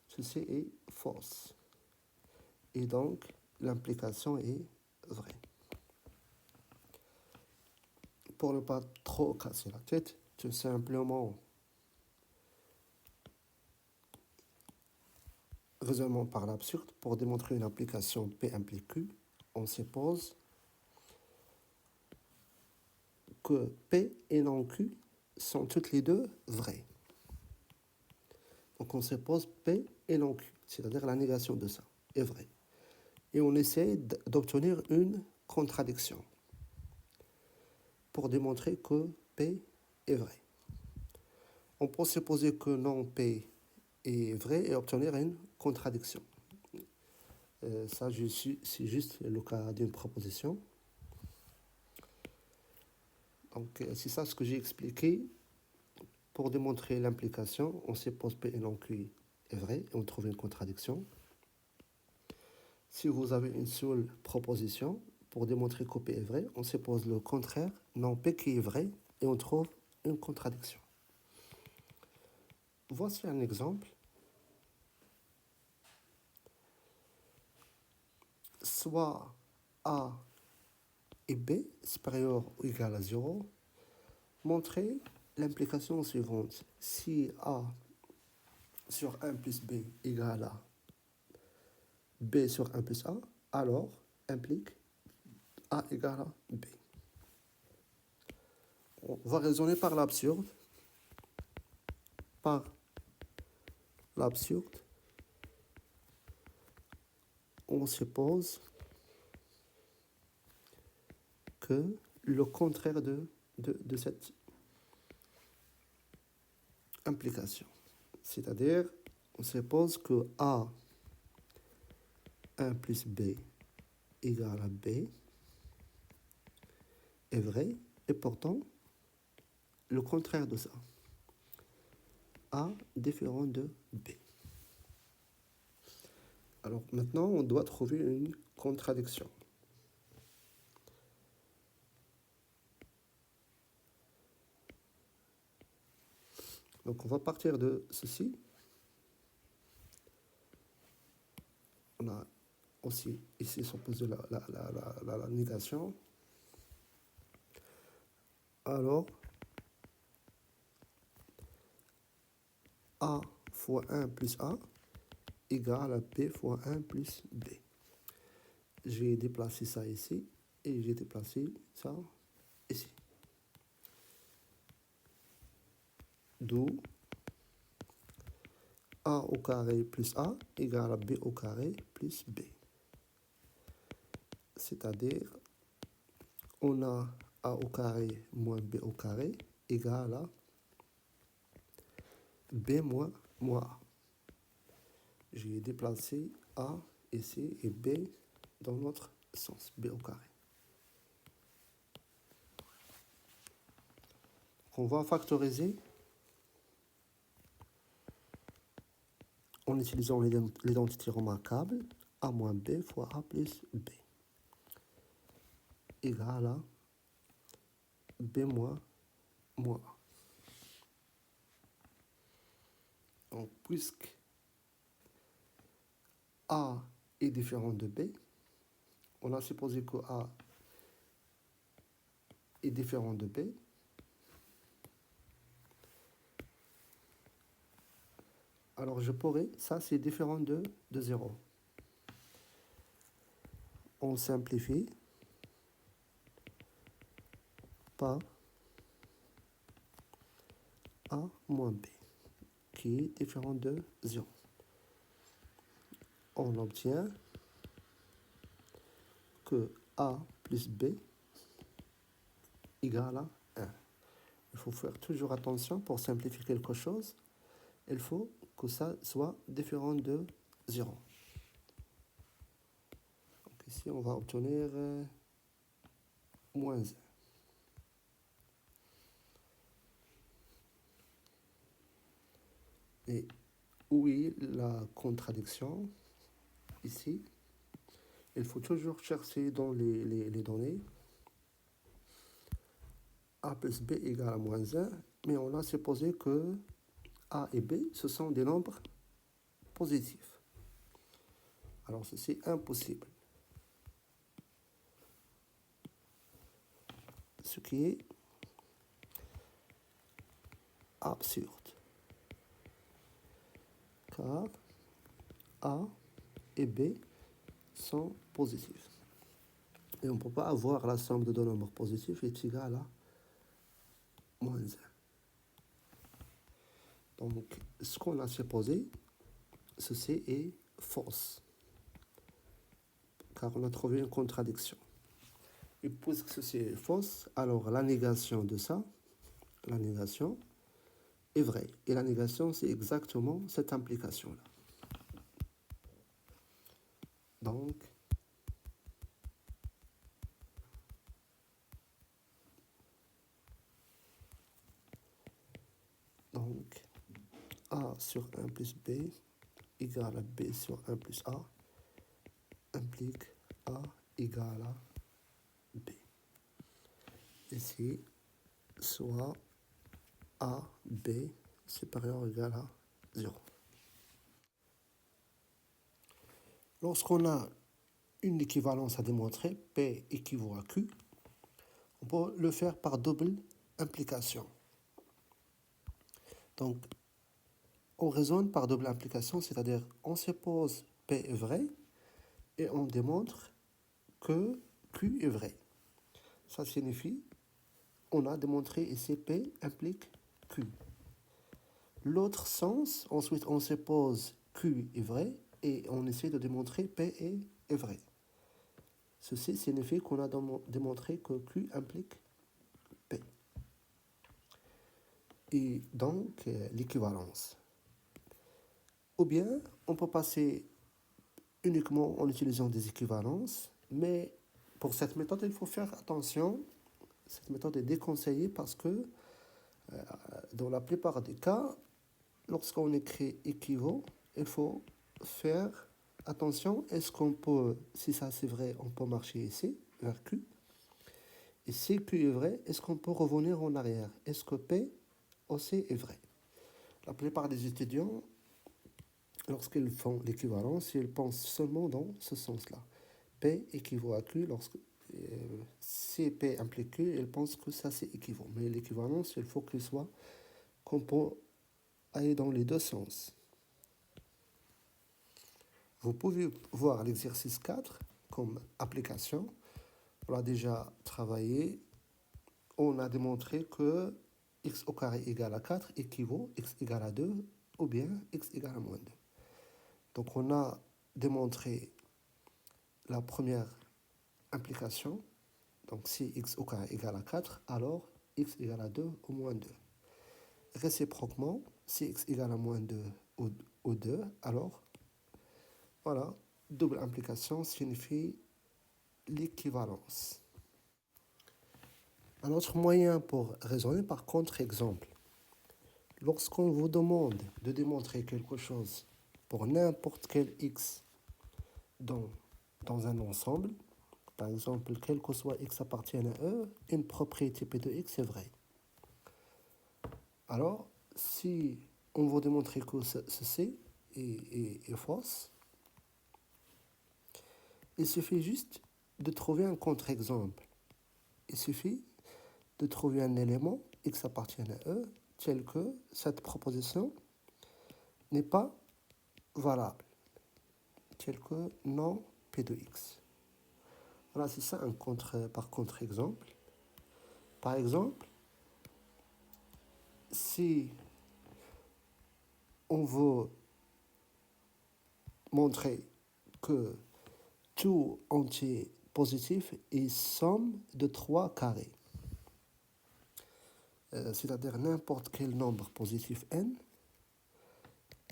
ceci est fausse. Et donc, l'implication est vraie. Pour ne pas trop casser la tête, tout simplement raisonnement par l'absurde. Pour démontrer une application P implique Q, on suppose que P et non Q sont toutes les deux vraies. Donc on suppose P et non Q, c'est-à-dire la négation de ça est vraie. Et on essaie d'obtenir une contradiction pour démontrer que P est vrai. On peut supposer que non P est vrai et obtenir une contradiction. Ça, c'est juste le cas d'une proposition. Donc, c'est ça ce que j'ai expliqué. Pour démontrer l'implication, on suppose P et non Q est vrai et on trouve une contradiction. Si vous avez une seule proposition, pour démontrer que P est vrai, on suppose le contraire, non P qui est vrai, et on trouve une contradiction. Voici un exemple. Soit A et B supérieur ou égal à 0, montrez l'implication suivante. Si A sur 1 plus B égale à B sur 1 plus A, alors implique A égale à B. On va raisonner par l'absurde. Par l'absurde, on suppose que le contraire de cette implication. C'est-à-dire, on suppose que A 1 plus B égale à B est vrai, et pourtant, le contraire de ça, A différent de B. Alors maintenant, on doit trouver une contradiction. Donc on va partir de ceci. On a aussi ici supposé la négation. Alors, A fois 1 plus A égale à B fois 1 plus B. J'ai déplacé ça ici et j'ai déplacé ça ici. D'où A au carré plus A égale à B au carré plus B. C'est-à-dire, on a A au carré moins B au carré égale à B moins A. J'ai déplacé A ici et B dans l'autre sens, B au carré. On va factoriser en utilisant l'identité remarquable a moins b fois a plus b égale à b moins a. Donc, puisque a est différent de b, on a supposé que a est différent de b. Alors, je pourrais, ça c'est différent de 0. On simplifie par a moins b, qui est différent de 0. On obtient que a plus b égale à 1. Il faut faire toujours attention pour simplifier quelque chose. Il faut que ça soit différent de 0. Donc ici, on va obtenir moins 1. Et où est la contradiction? Ici, il faut toujours chercher dans les données a plus b égale à moins 1, mais on a supposé que a et b, ce sont des nombres positifs. Alors, ceci est impossible. Ce qui est absurde. Car a et b sont positifs. Et on ne peut pas avoir la somme de deux nombres positifs est égale à moins 1. Donc, ce qu'on a supposé, ceci est fausse. Car on a trouvé une contradiction. Et puisque ceci est fausse, alors la négation de ça, la négation, est vraie. Et la négation, c'est exactement cette implication-là. Donc, A sur 1 plus B égale à B sur 1 plus A implique A égale à B. Ici, soit A, B supérieur ou égal à 0. Lorsqu'on a une équivalence à démontrer, P équivaut à Q, on peut le faire par double implication. Donc, on raisonne par double implication, c'est-à-dire on suppose P est vrai et on démontre que Q est vrai. Ça signifie on a démontré ici P implique Q. L'autre sens, ensuite on suppose Q est vrai et on essaie de démontrer P est vrai. Ceci signifie qu'on a démontré que Q implique P. Et donc l'équivalence. Ou bien on peut passer uniquement en utilisant des équivalences, mais pour cette méthode, il faut faire attention. Cette méthode est déconseillée parce que dans la plupart des cas, lorsqu'on écrit équivaut, il faut faire attention. Est-ce qu'on peut, si ça c'est vrai, on peut marcher ici, vers Q. Et si Q est vrai, est-ce qu'on peut revenir en arrière? Est-ce que P aussi est vrai? La plupart des étudiants, lorsqu'ils font l'équivalence, ils pensent seulement dans ce sens-là. P équivaut à Q. Lorsque si P implique Q, ils pensent que ça c'est équivaut. Mais l'équivalence, il faut qu'il soit qu'on peut aller dans les deux sens. Vous pouvez voir l'exercice 4 comme application. On l'a déjà travaillé. On a démontré que x au carré égale à 4 équivaut x égale à 2 ou bien x égale à moins 2. Donc on a démontré la première implication. Donc si x au carré égale à 4, alors x égale à 2 ou moins 2. Réciproquement, si x égale à moins 2 ou 2, alors voilà, double implication signifie l'équivalence. Un autre moyen pour raisonner par contre-exemple. Lorsqu'on vous demande de démontrer quelque chose pour n'importe quel x dans, dans un ensemble, par exemple, quel que soit x appartienne à E, une propriété P de x est vraie. Alors, si on veut démontrer que ceci est fausse, il suffit juste de trouver un contre-exemple. Il suffit de trouver un élément x appartient à E tel que cette proposition n'est pas valable, tel que non P de x. Voilà, c'est ça par contre-exemple. Par exemple, si on veut montrer que tout entier positif est somme de 3 carrés, c'est-à-dire n'importe quel nombre positif n,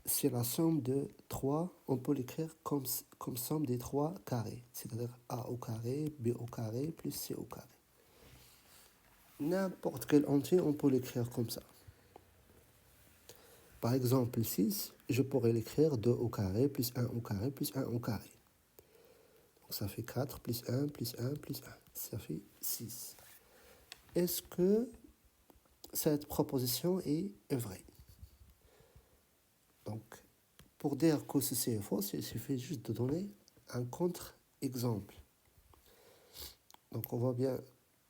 c'est la somme de 3, on peut l'écrire comme somme des 3 carrés, c'est-à-dire a au carré, b au carré, plus c au carré. N'importe quel entier, on peut l'écrire comme ça. Par exemple, 6, je pourrais l'écrire 2 au carré, plus 1 au carré, plus 1 au carré. Donc ça fait 4, plus 1, plus 1, plus 1. Ça fait 6. Est-ce que cette proposition est vraie? Donc, pour dire que ceci est faux, il suffit juste de donner un contre-exemple. Donc, on va bien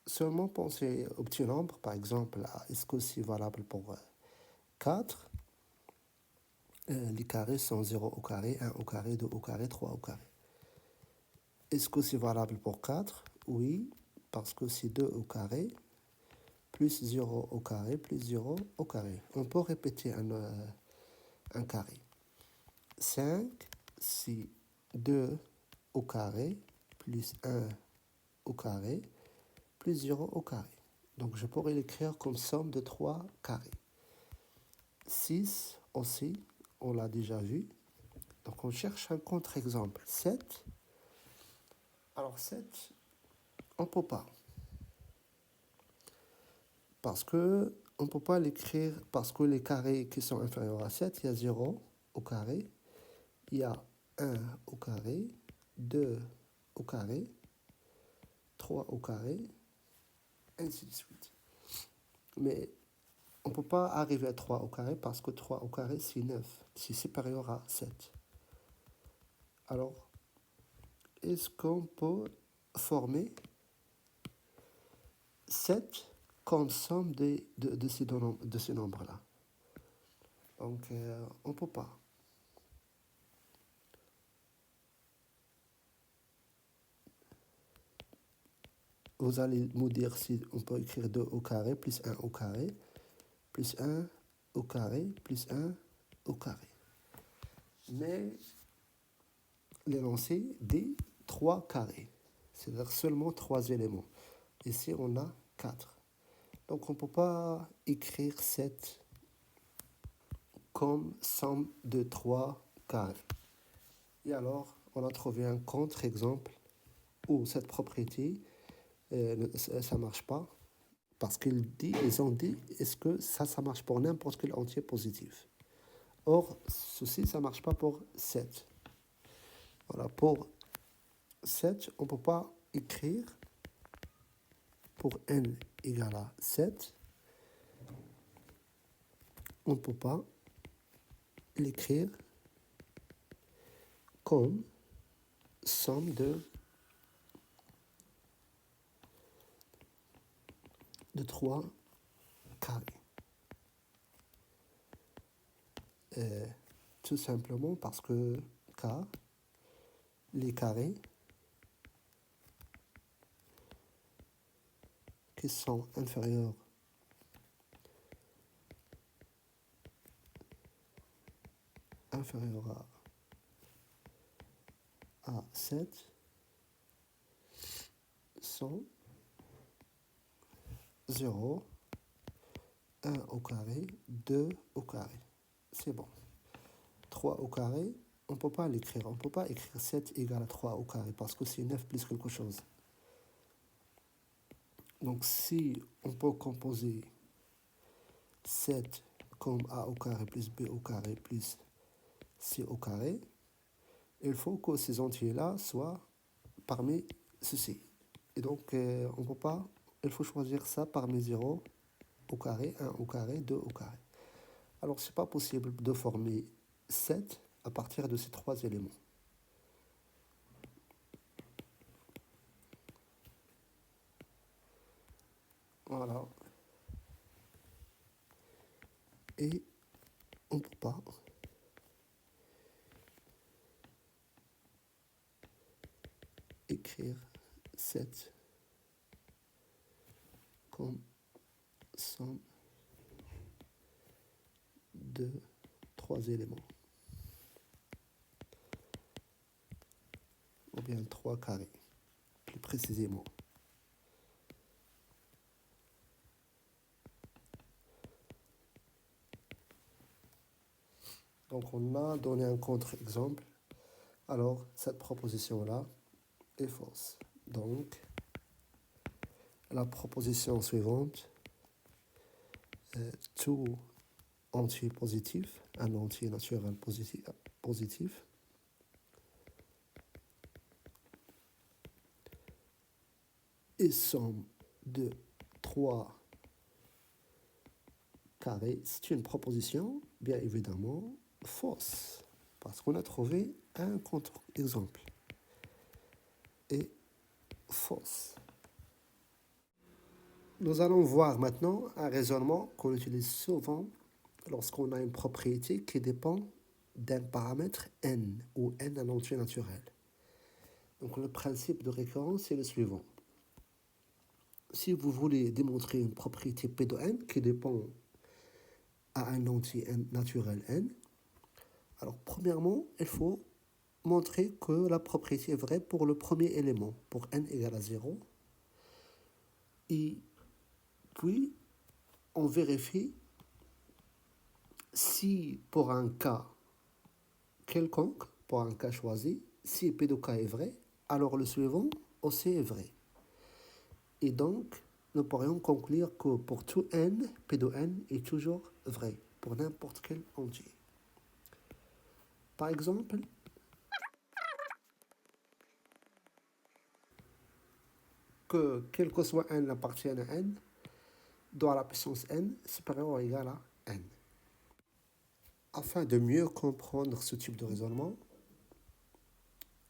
seulement penser au petit nombre. Par exemple, est-ce que c'est valable pour 4? Les carrés sont 0 au carré, 1 au carré, 2 au carré, 3 au carré. Est-ce que c'est valable pour 4? Oui, parce que c'est 2 au carré, plus 0 au carré, plus 0 au carré. On peut répéter un carré. 5, c'est 2 au carré, plus 1 au carré, plus 0 au carré. Donc je pourrais l'écrire comme somme de 3 carrés. 6 aussi, on l'a déjà vu. Donc on cherche un contre-exemple. 7. Alors 7, on ne peut pas. Parce que on ne peut pas l'écrire, parce que les carrés qui sont inférieurs à 7, il y a 0 au carré, il y a 1 au carré, 2 au carré, 3 au carré, ainsi de suite. Mais on ne peut pas arriver à 3 au carré parce que 3 au carré, c'est 9. C'est supérieur à 7. Alors, est-ce qu'on peut former 7 comme somme de ces nombres-là? Donc, on ne peut pas. Vous allez me dire si on peut écrire 2 au carré, plus 1 au carré, plus 1 au carré, plus 1 au carré. Mais l'énoncé dit 3 carrés, c'est-à-dire seulement 3 éléments. Ici, on a 4. Donc, on ne peut pas écrire 7 comme somme de 3 carrés. Et alors, on a trouvé un contre-exemple où cette propriété, ça ne marche pas. Parce ils ont dit, est-ce que ça marche pour n'importe quel entier positif? Or, ceci, ça ne marche pas pour 7. Voilà, pour 7, on ne peut pas écrire pour n égale à 7, on ne peut pas l'écrire comme somme de 3 carrés. Tout simplement parce que car les carrés qui sont inférieurs à 7 sont 0, 1 au carré, 2 au carré. C'est bon. 3 au carré, on ne peut pas l'écrire. On ne peut pas écrire 7 égale à 3 au carré parce que c'est 9 plus quelque chose. Donc si on peut composer 7 comme a au carré plus b au carré plus c au carré, il faut que ces entiers-là soient parmi ceci. Et donc, on peut pas, il faut choisir ça parmi 0 au carré, 1 au carré, 2 au carré. Alors, c'est pas possible de former 7 à partir de ces trois éléments. Voilà. Et on ne peut pas écrire 7 comme somme de trois éléments. Ou bien 3 carrés, plus précisément. Donc on a donné un contre-exemple. Alors cette proposition-là est fausse. Donc la proposition suivante, tout entier positif, un entier naturel positif et somme de 3 carrés, c'est une proposition bien évidemment fausse parce qu'on a trouvé un contre-exemple et fausse. Nous allons voir maintenant un raisonnement qu'on utilise souvent lorsqu'on a une propriété qui dépend d'un paramètre n, ou n un entier naturel. Donc le principe de récurrence est le suivant. Si vous voulez démontrer une propriété P de n qui dépend à un entier naturel n, alors premièrement, il faut montrer que la propriété est vraie pour le premier élément, pour n égale à 0. Et puis, on vérifie si pour un cas quelconque, pour un cas choisi, si P de k est vrai, alors le suivant aussi est vrai. Et donc, nous pourrions conclure que pour tout n, P de n est toujours vrai, pour n'importe quel entier. Par exemple, que quel que soit n appartienne à n, doit la puissance n supérieure ou égale à n. Afin de mieux comprendre ce type de raisonnement,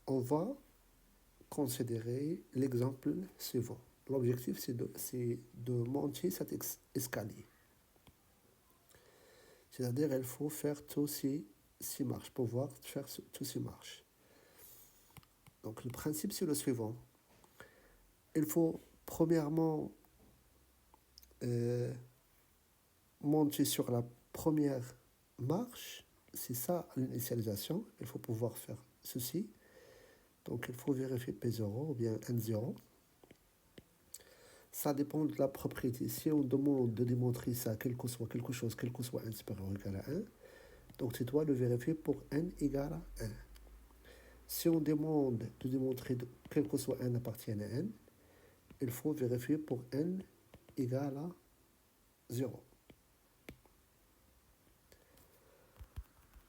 on va considérer l'exemple suivant. L'objectif, c'est de monter cet escalier. C'est-à-dire, il faut faire tous ces marches, pouvoir faire tous ces marches. Donc, le principe, c'est le suivant. Il faut, premièrement, monter sur la première marche. C'est ça, l'initialisation. Il faut pouvoir faire ceci. Donc, il faut vérifier P0 ou bien N0. Ça dépend de la propriété. Si on demande de démontrer ça, quel que soit quelque chose, quel que soit n supérieur ou égal à 1, donc tu dois le vérifier pour n égale à 1. Si on demande de démontrer que quel que soit n appartienne à n, il faut vérifier pour n égale à 0.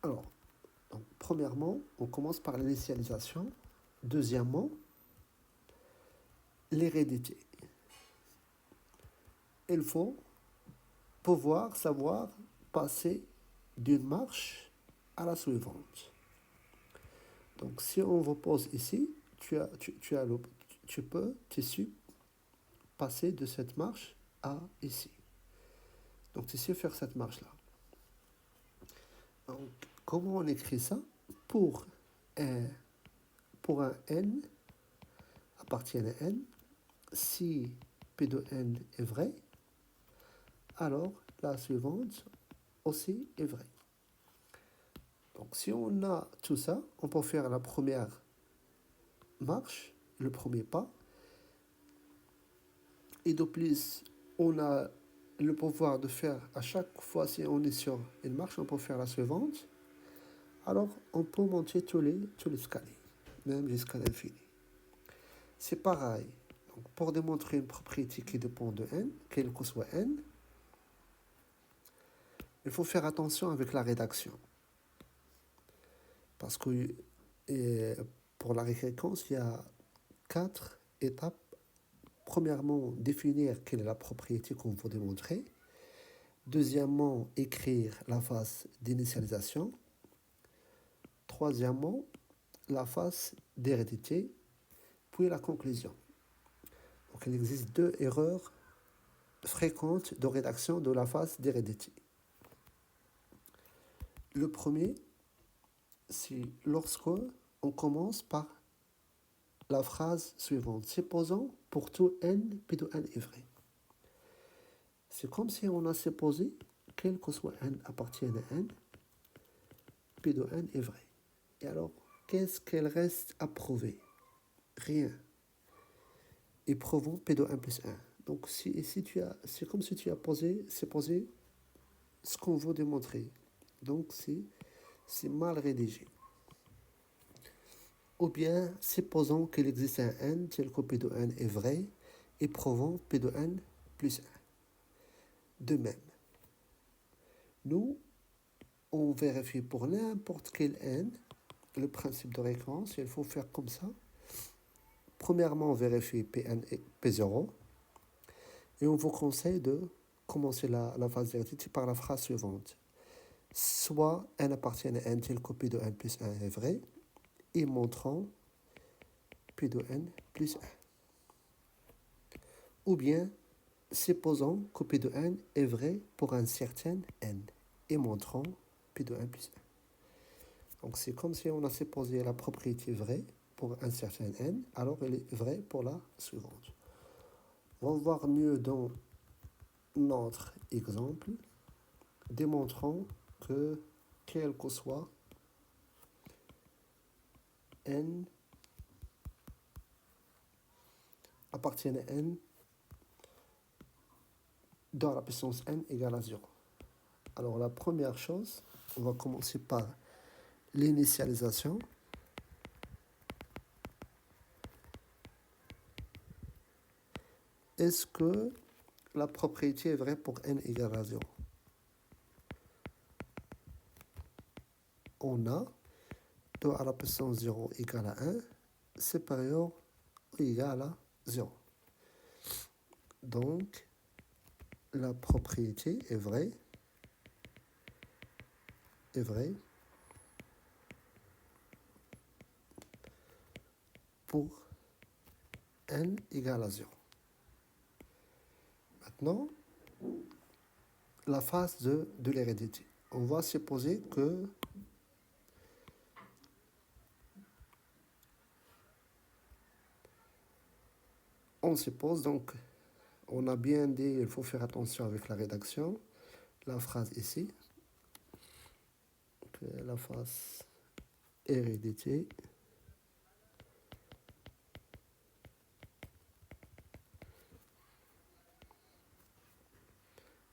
Alors, donc, premièrement, on commence par l'initialisation. Deuxièmement, l'hérédité. Il faut pouvoir savoir passer d'une marche à la suivante. Donc, si on vous pose ici, tu peux passer de cette marche à ici. Donc, tu sais faire cette marche-là. Donc, comment on écrit ça? Pour un n appartient à n, si P de n est vrai, alors la suivante aussi est vraie. Donc, si on a tout ça, on peut faire la première marche, le premier pas. Et de plus, on a le pouvoir de faire à chaque fois, si on est sur une marche, on peut faire la suivante. Alors, on peut monter tous les escaliers, même jusqu'à l'infini. C'est pareil. Donc, pour démontrer une propriété qui dépend de n, quel que soit n, il faut faire attention avec la rédaction. Parce que pour la récurrence, il y a 4 étapes. Premièrement, définir quelle est la propriété qu'on veut démontrer. Deuxièmement, écrire la phase d'initialisation. Troisièmement, la phase d'hérédité, puis la conclusion. Donc, il existe 2 erreurs fréquentes de rédaction de la phase d'hérédité. Le premier, c'est lorsque on commence par la phrase suivante. Supposons pour tout n, P de n est vrai. C'est comme si on a supposé, quel que soit n appartienne à n, P de n est vrai. Et alors, qu'est-ce qu'elle reste à prouver? Rien. Et prouvons P de n plus 1. Donc, c'est comme si tu as supposé ce qu'on veut démontrer. Donc, c'est mal rédigé. Ou bien, supposons qu'il existe un n tel que P de n est vrai et prouvons P de n plus 1. De même, nous, on vérifie pour n'importe quel n le principe de récurrence. Il faut faire comme ça. Premièrement, on vérifie Pn et P0 et on vous conseille de commencer la phase d'hérédité par la phrase suivante. Soit n appartient à n tel que P de n plus 1 est vrai et montrons P de n plus 1. Ou bien, supposons que P de n est vrai pour un certain n et montrons P de n plus 1. Donc c'est comme si on a supposé la propriété vraie pour un certain n, alors elle est vraie pour la suivante. On va voir mieux dans notre exemple. Démontrons que quel que soit n appartient à n dans la puissance n égale à 0. Alors la première chose, on va commencer par l'initialisation. Est-ce que la propriété est vraie pour n égale à 0? On a 2 à la puissance 0 égale à 1, supérieur ou égal à 0. Donc, la propriété est vraie pour n égale à 0. Maintenant, la phase de l'hérédité. On va supposer que on suppose, donc, on a bien dit, il faut faire attention avec la rédaction. La phrase ici, la phase hérédité.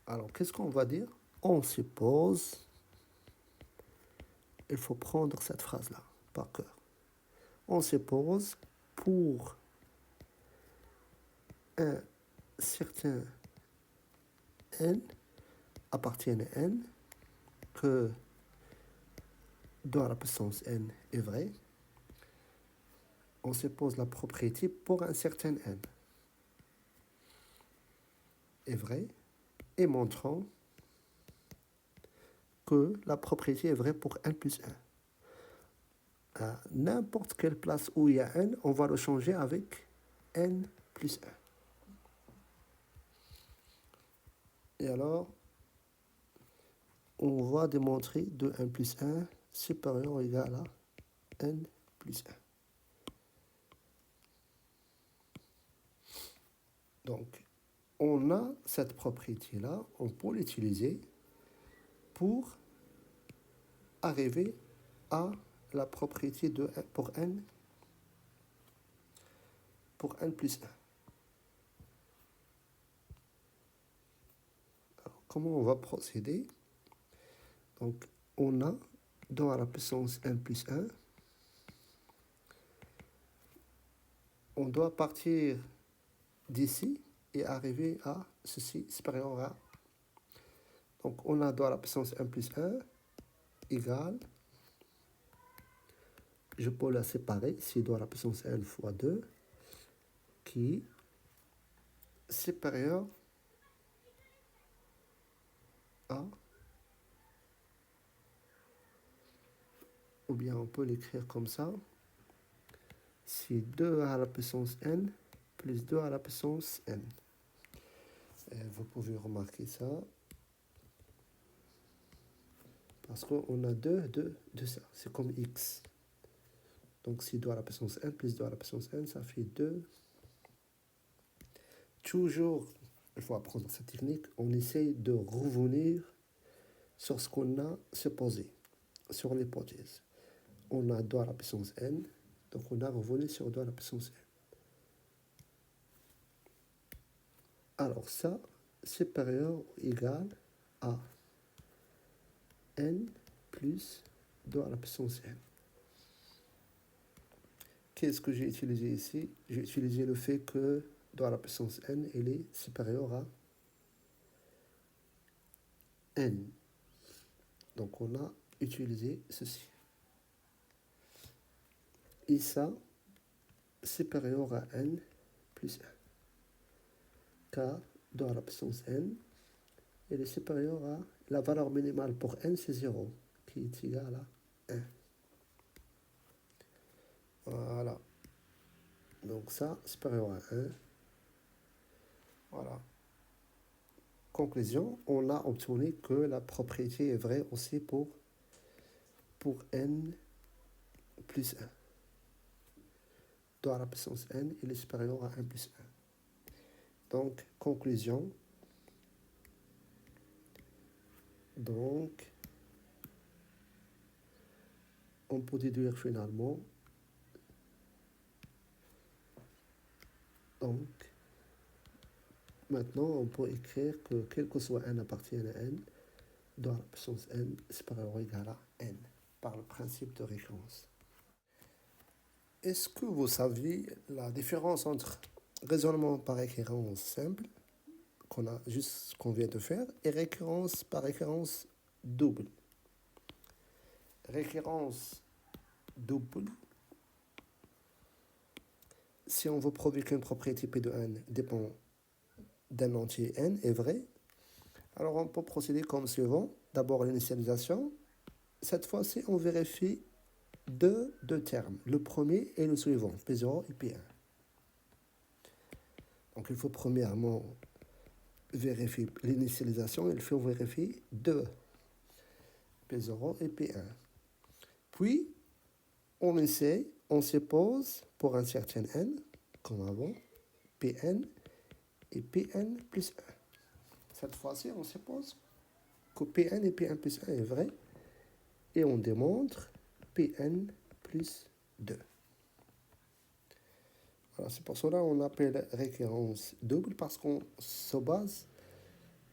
Alors, qu'est-ce qu'on va dire? On suppose, il faut prendre cette phrase-là par cœur. On suppose pour un certain n appartient à n que 2 à la puissance n est vrai. On suppose la propriété pour un certain n est vrai et montrons que la propriété est vraie pour n plus 1. À n'importe quelle place où il y a n, on va le changer avec n plus 1. Et alors, on va démontrer de n plus 1 supérieur ou égal à n plus 1. Donc, on a cette propriété-là, on peut l'utiliser pour arriver à la propriété pour n plus 1. Alors, comment on va procéder? Donc, on a 2 à la puissance n plus 1. On doit partir d'ici et arriver à ceci supérieur à. Donc on a 2 à la puissance n plus 1 égale, je peux la séparer, c'est 2 à la puissance n fois 2 qui est supérieur à, ou bien on peut l'écrire comme ça, c'est 2 à la puissance n plus 2 à la puissance n. Et vous pouvez remarquer ça, parce qu'on a 2 de ça, c'est comme x. Donc c'est 2 à la puissance n plus 2 à la puissance n, ça fait 2. Toujours, il faut apprendre cette technique, on essaye de revenir sur ce qu'on a supposé, sur l'hypothèse. On a 2 à la puissance n, donc on a revenu sur 2 à la puissance n. Alors ça, supérieur ou égal à n plus 2 à la puissance n. Qu'est-ce que j'ai utilisé ici? J'ai utilisé le fait que 2 à la puissance n, elle est supérieure à n. Donc on a utilisé ceci. Et ça, supérieur à n plus 1. Car 2 à la puissance n, elle est supérieure à la valeur minimale pour n, c'est 0, qui est égal à 1. Voilà. Donc ça, supérieur à 1. Voilà. Conclusion, on a obtenu que la propriété est vraie aussi pour n plus 1. 2 à la puissance n, il est supérieur à 1 plus 1. Donc, conclusion. Donc, on peut déduire finalement. Donc, maintenant, on peut écrire que quel que soit n appartienne à n, 2 à la puissance n est supérieur ou égal à n, par le principe de récurrence. Est-ce que vous saviez la différence entre raisonnement par récurrence simple, qu'on vient de faire, et récurrence par récurrence double? Récurrence double, si on veut prouver qu'une propriété P de n dépend d'un entier n est vrai, alors on peut procéder comme suivant. D'abord l'initialisation. Cette fois-ci, on vérifie deux termes, le premier et le suivant, P0 et P1. Donc il faut premièrement vérifier l'initialisation, il faut vérifier deux, P0 et P1. Puis, on essaie, on suppose pour un certain n, comme avant, Pn et Pn plus 1. Cette fois-ci, on suppose que Pn et Pn plus 1 est vrai, et on démontre Pn plus 2. Voilà, c'est pour cela qu'on appelle récurrence double, parce qu'on se base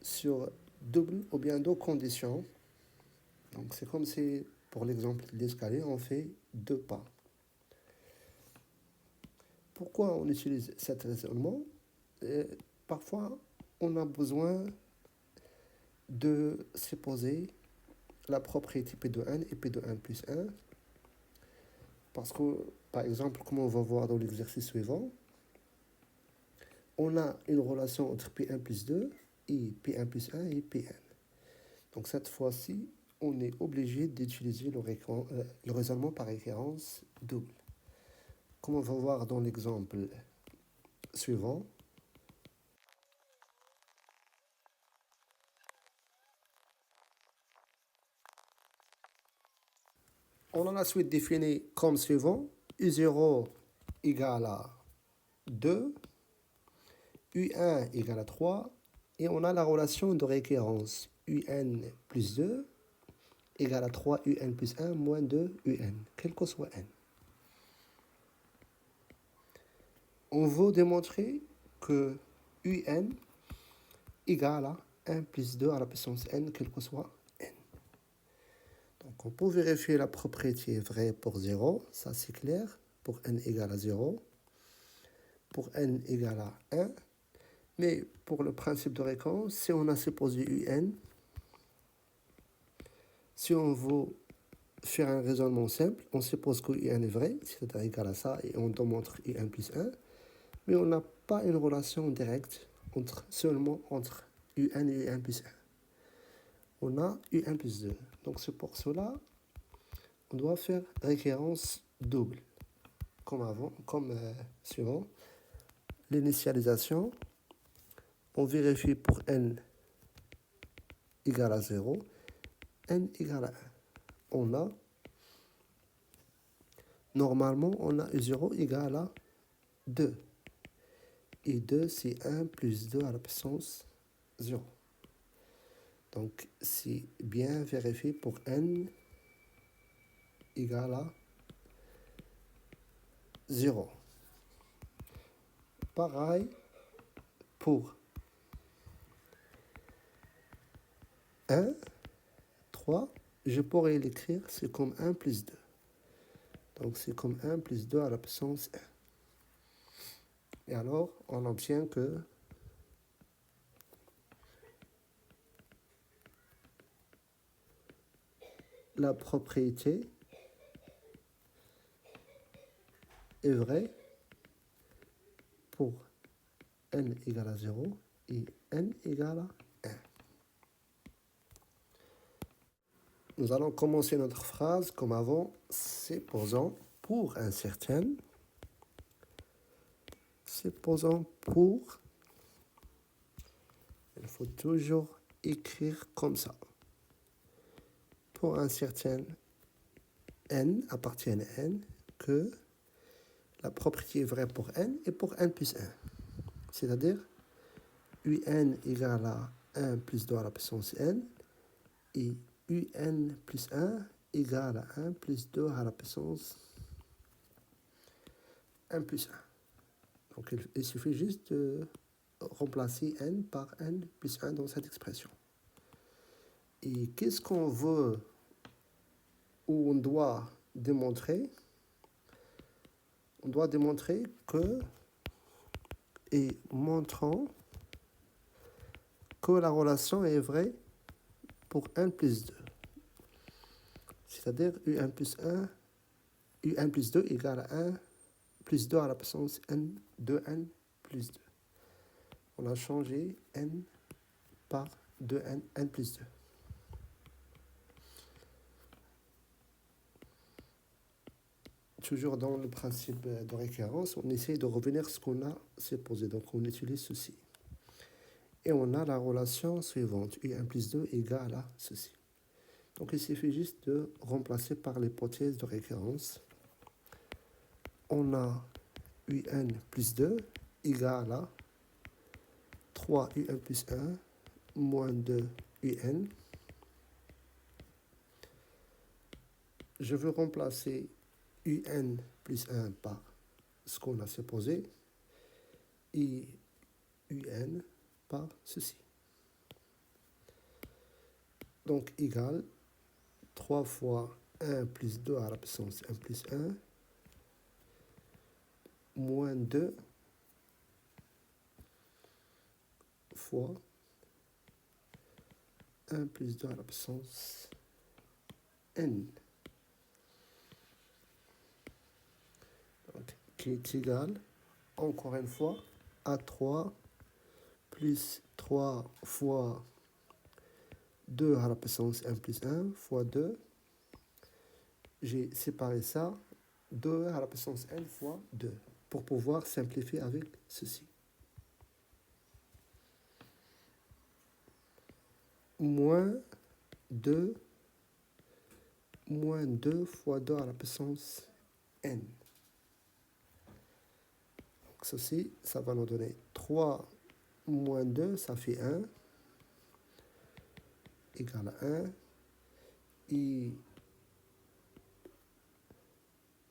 sur double ou bien deux conditions. Donc c'est comme si, pour l'exemple de l'escalier, on fait deux pas. Pourquoi on utilise cet raisonnement? Parfois, on a besoin de supposer la propriété P de n et P de n plus 1. Parce que, par exemple, comme on va voir dans l'exercice suivant, on a une relation entre P1 plus 2 et P1 plus 1 et Pn. Donc cette fois-ci, on est obligé d'utiliser le raisonnement par récurrence double. Comme on va voir dans l'exemple suivant, on en a ensuite défini comme suivant: U0 égale à 2, U1 égale à 3, et on a la relation de récurrence UN plus 2 égale à 3 UN plus 1 moins 2 UN, quel que soit n. On veut démontrer que UN égale à 1 plus 2 à la puissance n, quel que soit n. Donc on peut vérifier la propriété vraie pour 0, ça c'est clair, pour n égale à 0. Pour n égale à 1, Mais pour le principe de récurrence, si on a supposé un, si on veut faire un raisonnement simple, on suppose que un est vrai, c'est-à-dire égal à ça, et on démontre un plus 1, mais on n'a pas une relation directe seulement entre un et un plus 1. On a un plus 2. Donc c'est pour cela on doit faire récurrence double, comme avant, comme suivant. L'initialisation, on vérifie pour n égale à 0, n égale à 1. On a, normalement, on a 0 égale à 2. Et 2, c'est 1 plus 2 à la puissance 0. Donc, c'est bien vérifié pour n égale à 0. Pareil pour 1, 3, je pourrais l'écrire, c'est comme 1 plus 2. Donc, c'est comme 1 plus 2 à la puissance 1. Et alors, on obtient que la propriété est vraie pour n égale à 0 et n égale à 1. Nous allons commencer notre phrase comme avant, supposons pour un certain, supposons pour, il faut toujours écrire comme ça. Pour un certain n appartient à n, que la propriété est vraie pour n et pour n plus 1. C'est-à-dire, un égale à 1 plus 2 à la puissance n, et un plus 1 égale à 1 plus 2 à la puissance 1 plus 1. Donc, il suffit juste de remplacer n par n plus 1 dans cette expression. Et qu'est-ce qu'on veut ou on doit démontrer? On doit démontrer que, et montrant que la relation est vraie pour n plus 2. C'est-à-dire un plus 1, un plus 2 égale à 1 plus 2 à la puissance n de n plus 2. On a changé n par 2n, n plus 2. Toujours dans le principe de récurrence, on essaie de revenir à ce qu'on a supposé. Donc on utilise ceci. Et on a la relation suivante, un plus 2 égale à ceci. Donc il suffit juste de remplacer par l'hypothèse de récurrence. On a un plus 2 égale à 3 un plus 1 moins 2 un. Je veux remplacer un plus 1 par ce qu'on a supposé et un par ceci. Donc égal 3 fois 1 plus 2 à la puissance 1 plus 1 moins 2 fois 1 plus 2 à la puissance n. Donc, qui est égal, encore une fois, à 3 plus 3 fois 2 à la puissance 1 plus 1 fois 2. J'ai séparé ça, 2 à la puissance n fois 2, pour pouvoir simplifier avec ceci. Moins 2 fois 2 à la puissance n. Donc ceci, ça va nous donner 3 moins 2, ça fait 1, égal à 1. Et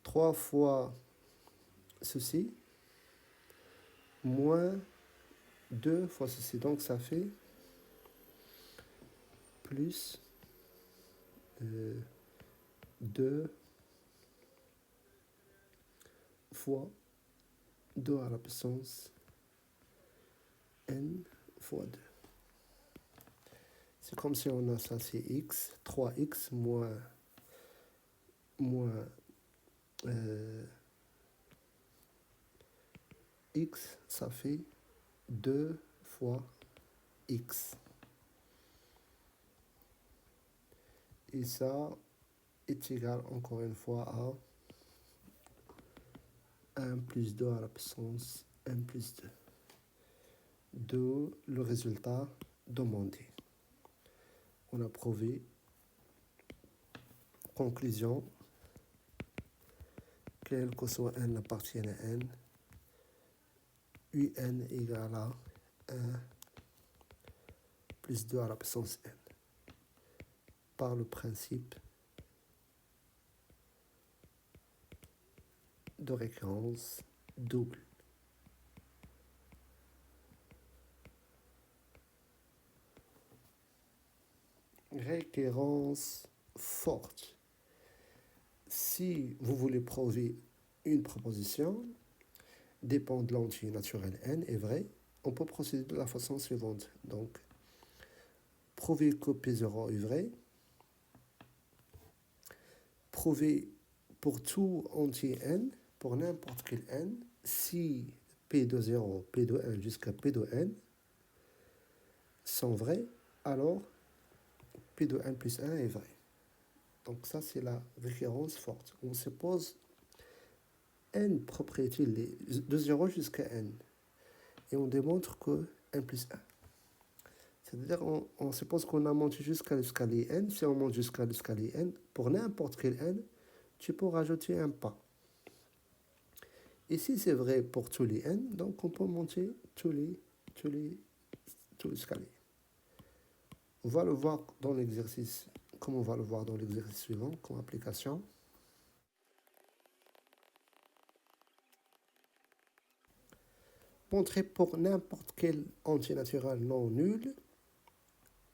3 fois ceci, moins 2 fois ceci. Donc ça fait plus 2 fois 2 à la puissance n fois 2. C'est comme si on a ça, c'est x, 3x moins x, ça fait 2 fois x. Et ça est égal encore une fois à 1 plus 2 à la puissance 1 plus 2. De le résultat demandé. On a prouvé. Conclusion. Quel que soit n appartienne à n, un égale à 1 plus 2 à la puissance n. Par le principe de récurrence double. Récurrence forte. Si vous voulez prouver une proposition dépend de l'entier naturel n est vrai, on peut procéder de la façon suivante. Donc, prouver que P0 est vrai, prouver pour tout entier n, pour n'importe quel n, si P de 0, P de 1 jusqu'à P de n sont vrais, alors P de 1 plus 1 est vrai. Donc ça, c'est la référence forte. On suppose n propriétés de 0 jusqu'à n. Et on démontre que 1 plus 1. C'est-à-dire on suppose qu'on a monté jusqu'à l'escalier n. Si on monte jusqu'à l'escalier n, pour n'importe quel n, tu peux rajouter un pas. Et si c'est vrai pour tous les n, donc on peut monter tous l'escalier. On va le voir dans l'exercice, comme on va le voir dans l'exercice suivant, comme application. Montrer pour n'importe quel entier naturel non nul,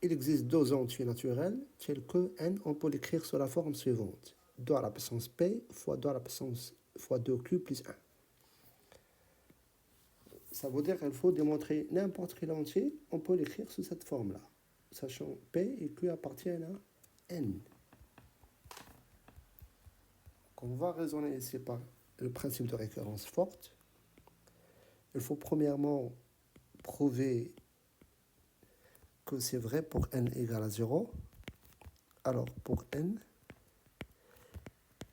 il existe deux entiers naturels tels que n, on peut l'écrire sous la forme suivante. 2 à la puissance p fois 2 à la puissance fois 2q plus 1. Ça veut dire qu'il faut démontrer n'importe quel entier, on peut l'écrire sous cette forme-là, sachant p et q appartiennent à n. Donc on va raisonner ici par le principe de récurrence forte. Il faut premièrement prouver que c'est vrai pour n égale à 0. Alors pour n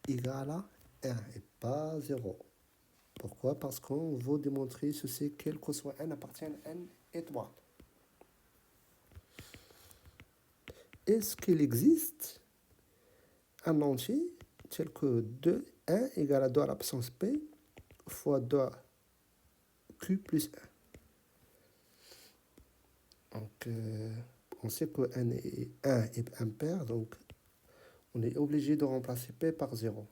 égale à 1 et pas 0. Pourquoi? Parce qu'on veut démontrer ceci, quel que soit n appartient à n étoile. Est-ce qu'il existe un entier tel que 1 égale à 2 à la puissance p fois 2 q plus 1. Donc, on sait que n est 1 est impair, donc on est obligé de remplacer p par 0.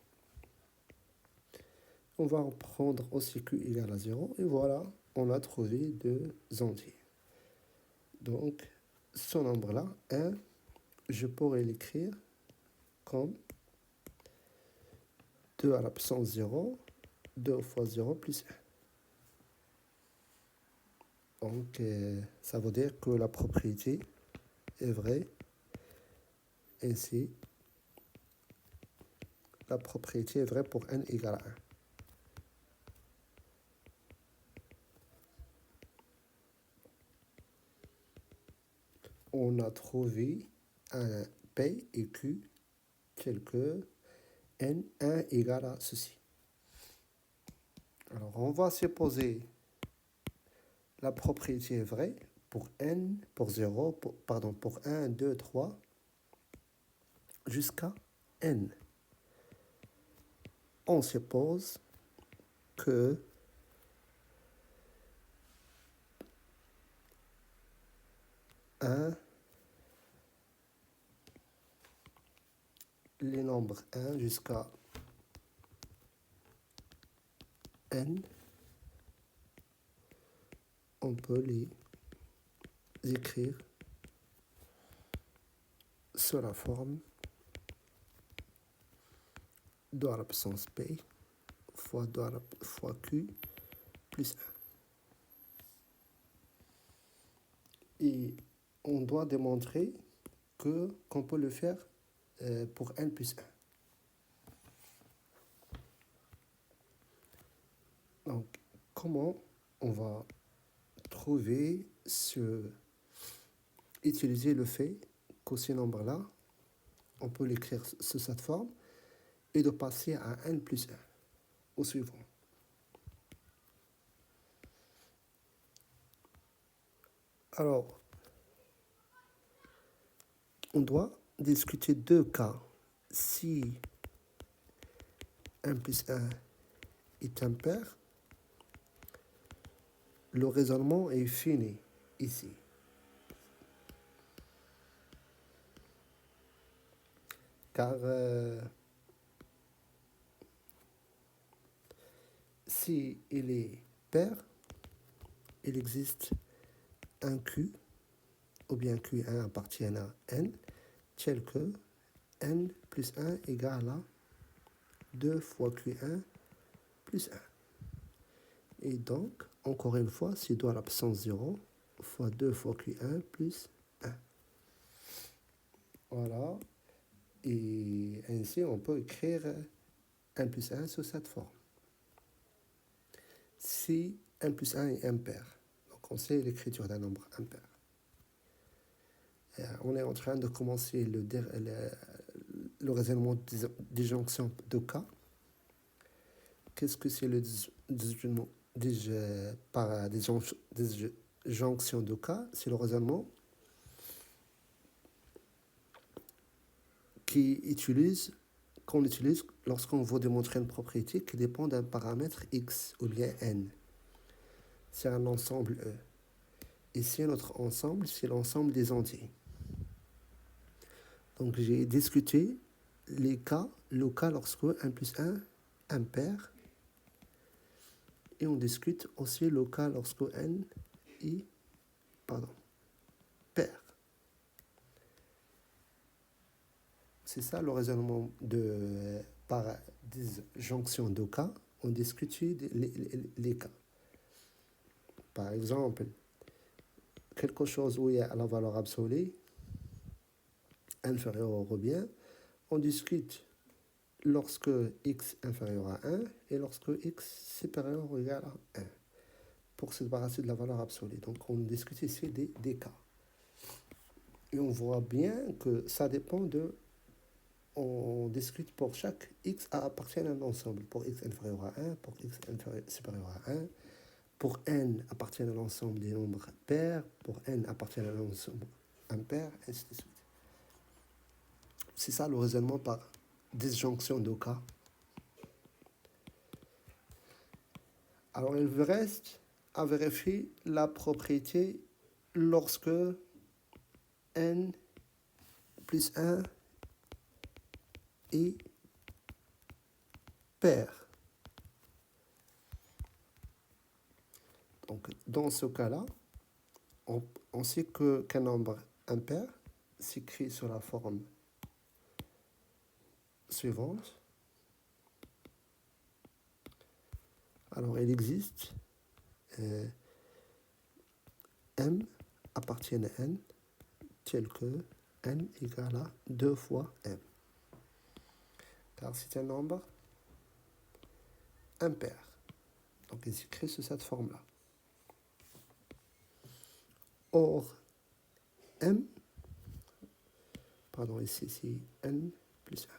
On va prendre aussi q égale à 0, et voilà, on a trouvé deux entiers. Donc, ce nombre-là, 1, je pourrais l'écrire comme 2 à la puissance 0, 2 fois 0 plus 1. Donc, ça veut dire que la propriété est vraie. Ainsi, la propriété est vraie pour n égale à 1. On a trouvé un P et Q tel que N1 égale à ceci. Alors, on va supposer la propriété est vraie pour N, pour 0, pour 1, 2, 3, jusqu'à N. On suppose que les nombres 1 jusqu'à n, on peut les écrire sous la forme 2 à la puissance p fois q plus 1. Et on doit démontrer qu'on peut le faire pour n plus 1. Donc, comment on va utiliser le fait que ces nombres-là, on peut l'écrire sous cette forme et de passer à n plus 1 au suivant. Alors, on doit discuter deux cas. Si n plus 1 est impair, le raisonnement est fini ici. Car si il est pair, il existe un Q, ou bien Q1 appartient à n, tel que n plus 1 égale à 2 fois Q1 plus 1. Et donc, encore une fois, c'est dans l'absence 0 fois 2 fois Q1 plus 1. Voilà. Et ainsi, on peut écrire n plus 1 sous cette forme. Si n plus 1 est impair, donc on sait l'écriture d'un nombre impair. On est en train de commencer le raisonnement des jonctions de cas. Qu'est-ce que c'est le des jonctions de cas? C'est le raisonnement qu'on utilise lorsqu'on veut démontrer une propriété qui dépend d'un paramètre x ou bien n. C'est un ensemble E. Ici, notre ensemble, c'est l'ensemble des entiers. Donc, j'ai discuté le cas lorsque 1 plus 1 impair. Et on discute aussi le cas lorsque n est pair. C'est ça le raisonnement par des jonctions de cas. On discute les cas. Par exemple, quelque chose où il y a la valeur absolue inférieure au bien, on discute lorsque x inférieur à 1 et lorsque x supérieur ou égal à 1 pour se débarrasser de la valeur absolue. Donc on discute ici des cas. Et on voit bien que ça dépend de... On discute pour chaque x appartient à un ensemble. Pour x inférieur à 1, pour x supérieur à 1, pour n appartient à l'ensemble des nombres pairs, pour n appartient à l'ensemble impair, ainsi de suite. C'est ça le raisonnement par disjonction de cas. Alors il vous reste à vérifier la propriété lorsque n plus 1 est pair. Donc dans ce cas-là, on sait qu'un nombre impair s'écrit sur la forme suivante. Alors, il existe m appartient à n, tel que n égale à 2 fois m. Car c'est un nombre impair. Donc, il s'écrit sous cette forme-là. Or, ici c'est n plus 1.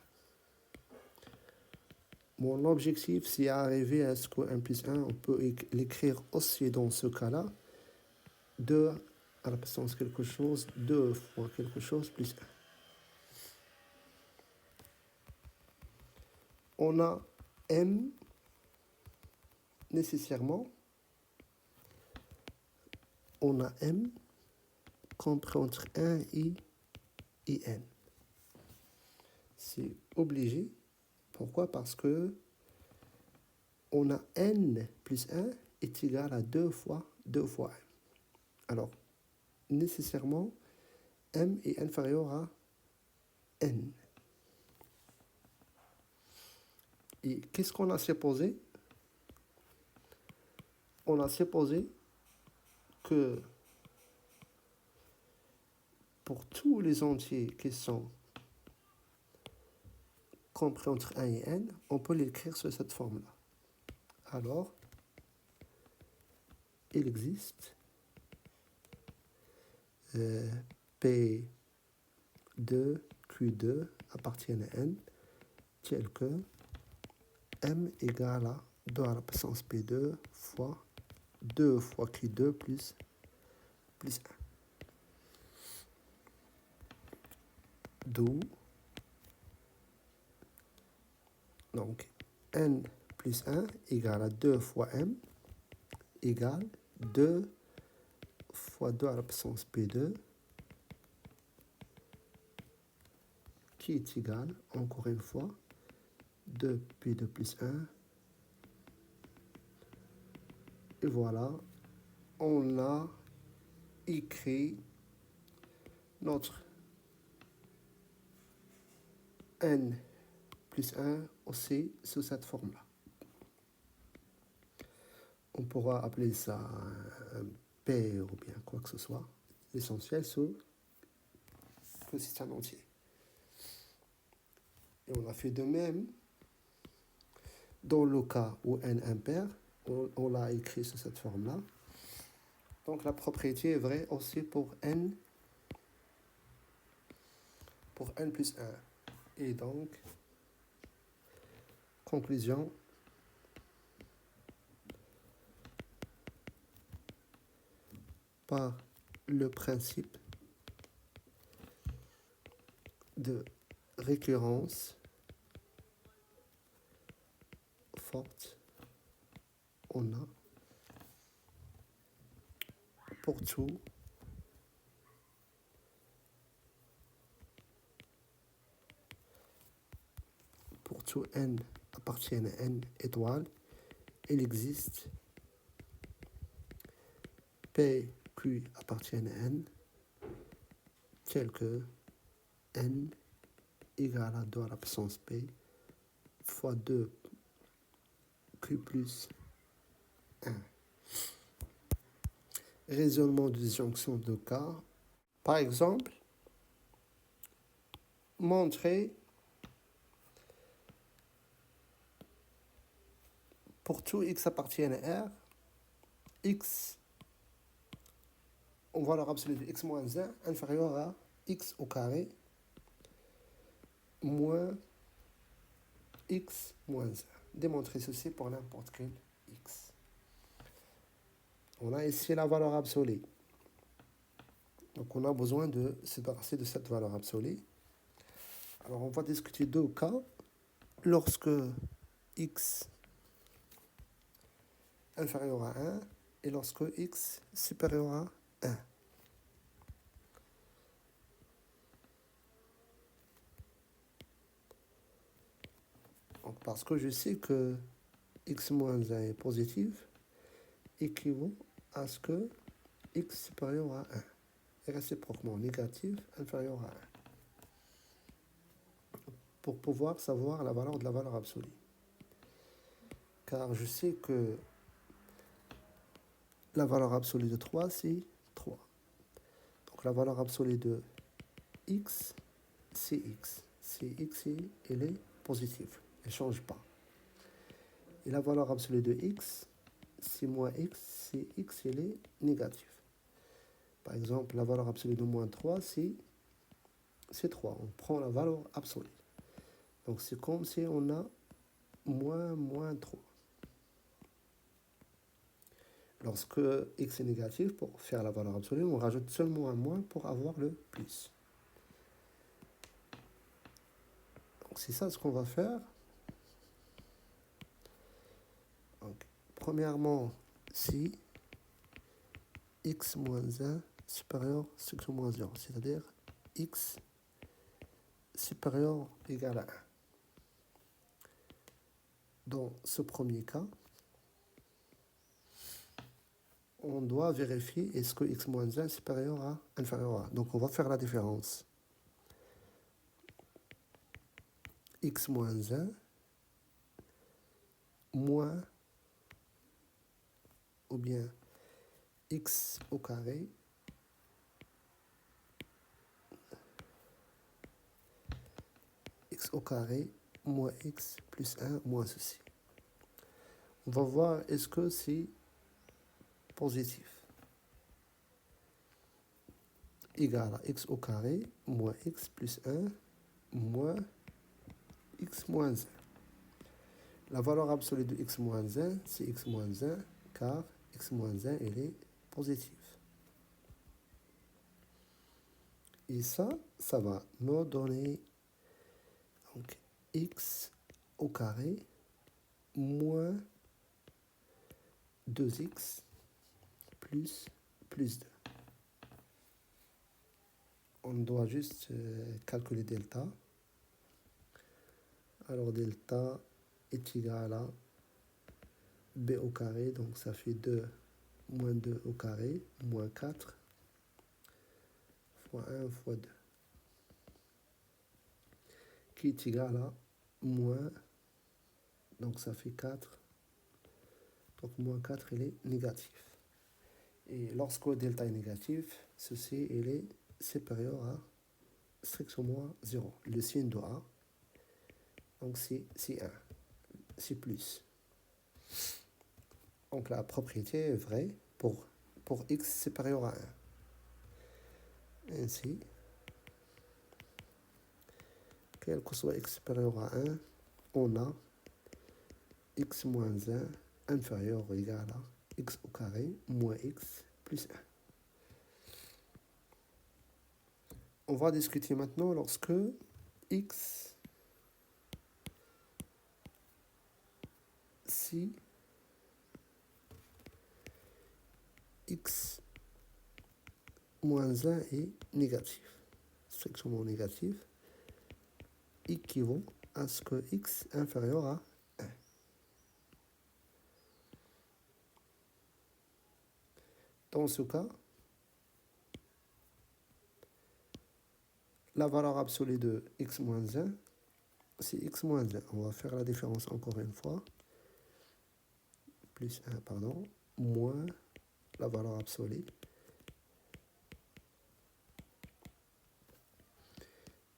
Mon objectif, c'est d'arriver à ce que 1 plus 1, on peut l'écrire aussi dans ce cas-là, 2 à la puissance quelque chose, 2 fois quelque chose plus 1. On a m nécessairement, on a m compris entre 1 et n. C'est obligé. Pourquoi? Parce que on a n plus 1 est égal à 2 fois 1. Alors, nécessairement, m est inférieur à n. Et qu'est-ce qu'on a supposé? On a supposé que pour tous les entiers qui sont compris entre 1 et n, on peut l'écrire sous cette forme-là. Alors, il existe P2, Q2 appartiennent à n, tel que M égale à 2 à la puissance P2 fois 2 fois Q2 plus 1. D'où, donc, n plus 1 égale à 2 fois M égale 2 fois 2 à la puissance P2 qui est égal, encore une fois, 2P2 plus 1. Et voilà, on a écrit notre n plus 1 aussi sous cette forme-là. On pourra appeler ça un pair ou bien quoi que ce soit. L'essentiel, c'est que c'est un entier. Et on a fait de même dans le cas où n impair, on l'a écrit sous cette forme-là. Donc la propriété est vraie aussi pour n plus 1. Et donc, conclusion, par le principe de récurrence forte, on a pour tout n appartient à n étoiles, il existe P, Q appartient à n, tel que n égale à 2 à la puissance P fois 2 Q plus 1. Raisonnement de disjonction de cas. Par exemple, montrer pour tout x appartient à R, x en valeur absolue de x moins 1 inférieur à x au carré moins x moins 1. Démontrer ceci pour n'importe quel x. On a ici la valeur absolue. Donc on a besoin de se débarrasser de cette valeur absolue. Alors on va discuter deux cas. Lorsque x inférieur à 1 et lorsque x supérieur à 1. Donc, parce que je sais que x moins 1 est positif, équivaut à ce que x supérieur à 1 est réciproquement négatif inférieur à 1. Pour pouvoir savoir la valeur de la valeur absolue. Car je sais que la valeur absolue de 3, c'est 3. Donc la valeur absolue de x, c'est x. C'est x et elle est positive. Elle ne change pas. Et la valeur absolue de x, c'est moins x, c'est x et elle est négative. Par exemple, la valeur absolue de moins 3, c'est 3. On prend la valeur absolue. Donc c'est comme si on a moins 3. Lorsque x est négatif, pour faire la valeur absolue, on rajoute seulement un moins pour avoir le plus. Donc c'est ça ce qu'on va faire. Donc, premièrement, si x moins 1 supérieur à structure moins 0, c'est-à-dire x supérieur ou égal à 1. Dans ce premier cas, on doit vérifier est-ce que x moins 1 est supérieur à inférieur à 1. Donc on va faire la différence. X moins 1 moins ou bien x au carré x au carré moins x plus 1 moins ceci. On va voir est-ce que c'est positif. Égal à x au carré moins x plus 1 moins x moins 1. La valeur absolue de x moins 1, c'est x moins 1, car x moins 1, elle est positive. Et ça va nous donner donc, x au carré moins 2x plus 2. On doit juste calculer delta. Alors delta est égal à b au carré, donc ça fait 2 moins 2 au carré, moins 4 fois 1 fois 2, qui est égal à moins, donc ça fait 4, donc moins 4, il est négatif. Et lorsque le delta est négatif, ceci il est supérieur à strictement 0. Le signe de A, donc c'est 1, c'est plus. Donc la propriété est vraie pour x supérieur à 1. Ainsi, quel que soit x supérieur à 1, on a x moins 1 inférieur ou égal à x au carré moins x plus 1. On va discuter maintenant lorsque x, si x moins 1 est négatif, strictement négatif, équivaut à ce que x est inférieur à 1. Dans ce cas, la valeur absolue de x moins 1, c'est x moins 1. On va faire la différence encore une fois. Plus 1, pardon, moins la valeur absolue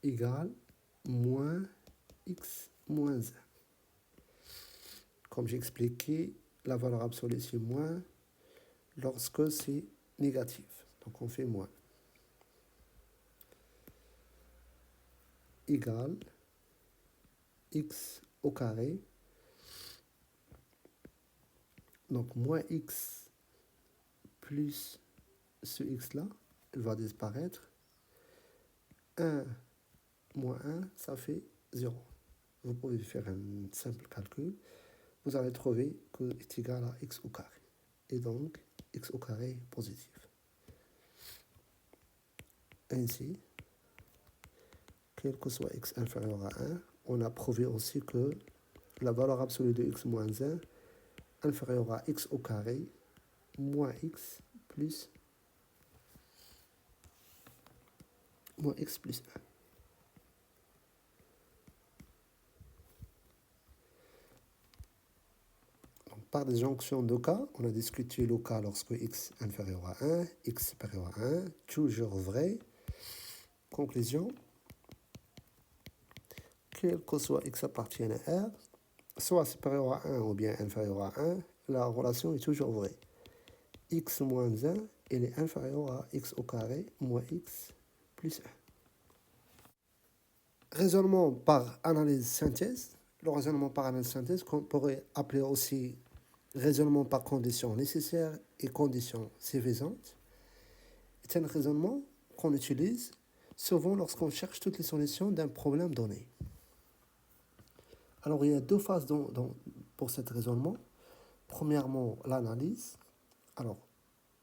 égale moins x moins 1. Comme j'ai expliqué, la valeur absolue c'est moins lorsque c'est négatif. Donc on fait moins. Égale x au carré. Donc moins x plus ce x-là, il va disparaître. 1 moins 1, ça fait 0. Vous pouvez faire un simple calcul. Vous allez trouver que est égal à x au carré. Et donc, x au carré est positif. Ainsi, quel que soit x inférieur à 1, on a prouvé aussi que la valeur absolue de x moins 1 inférieure à x au carré moins x plus moins x plus 1. Par des jonctions de cas, on a discuté le cas lorsque x inférieur à 1, x supérieur à 1, toujours vrai. Conclusion, quel que soit x appartienne à R, soit supérieur à 1 ou bien inférieur à 1, la relation est toujours vraie. X moins 1, elle est inférieure à x au carré moins x plus 1. Raisonnement par analyse synthèse. Le raisonnement par analyse synthèse qu'on pourrait appeler aussi raisonnement par conditions nécessaires et conditions suffisantes est un raisonnement qu'on utilise souvent lorsqu'on cherche toutes les solutions d'un problème donné. Alors, il y a deux phases pour cet raisonnement. Premièrement, l'analyse. Alors,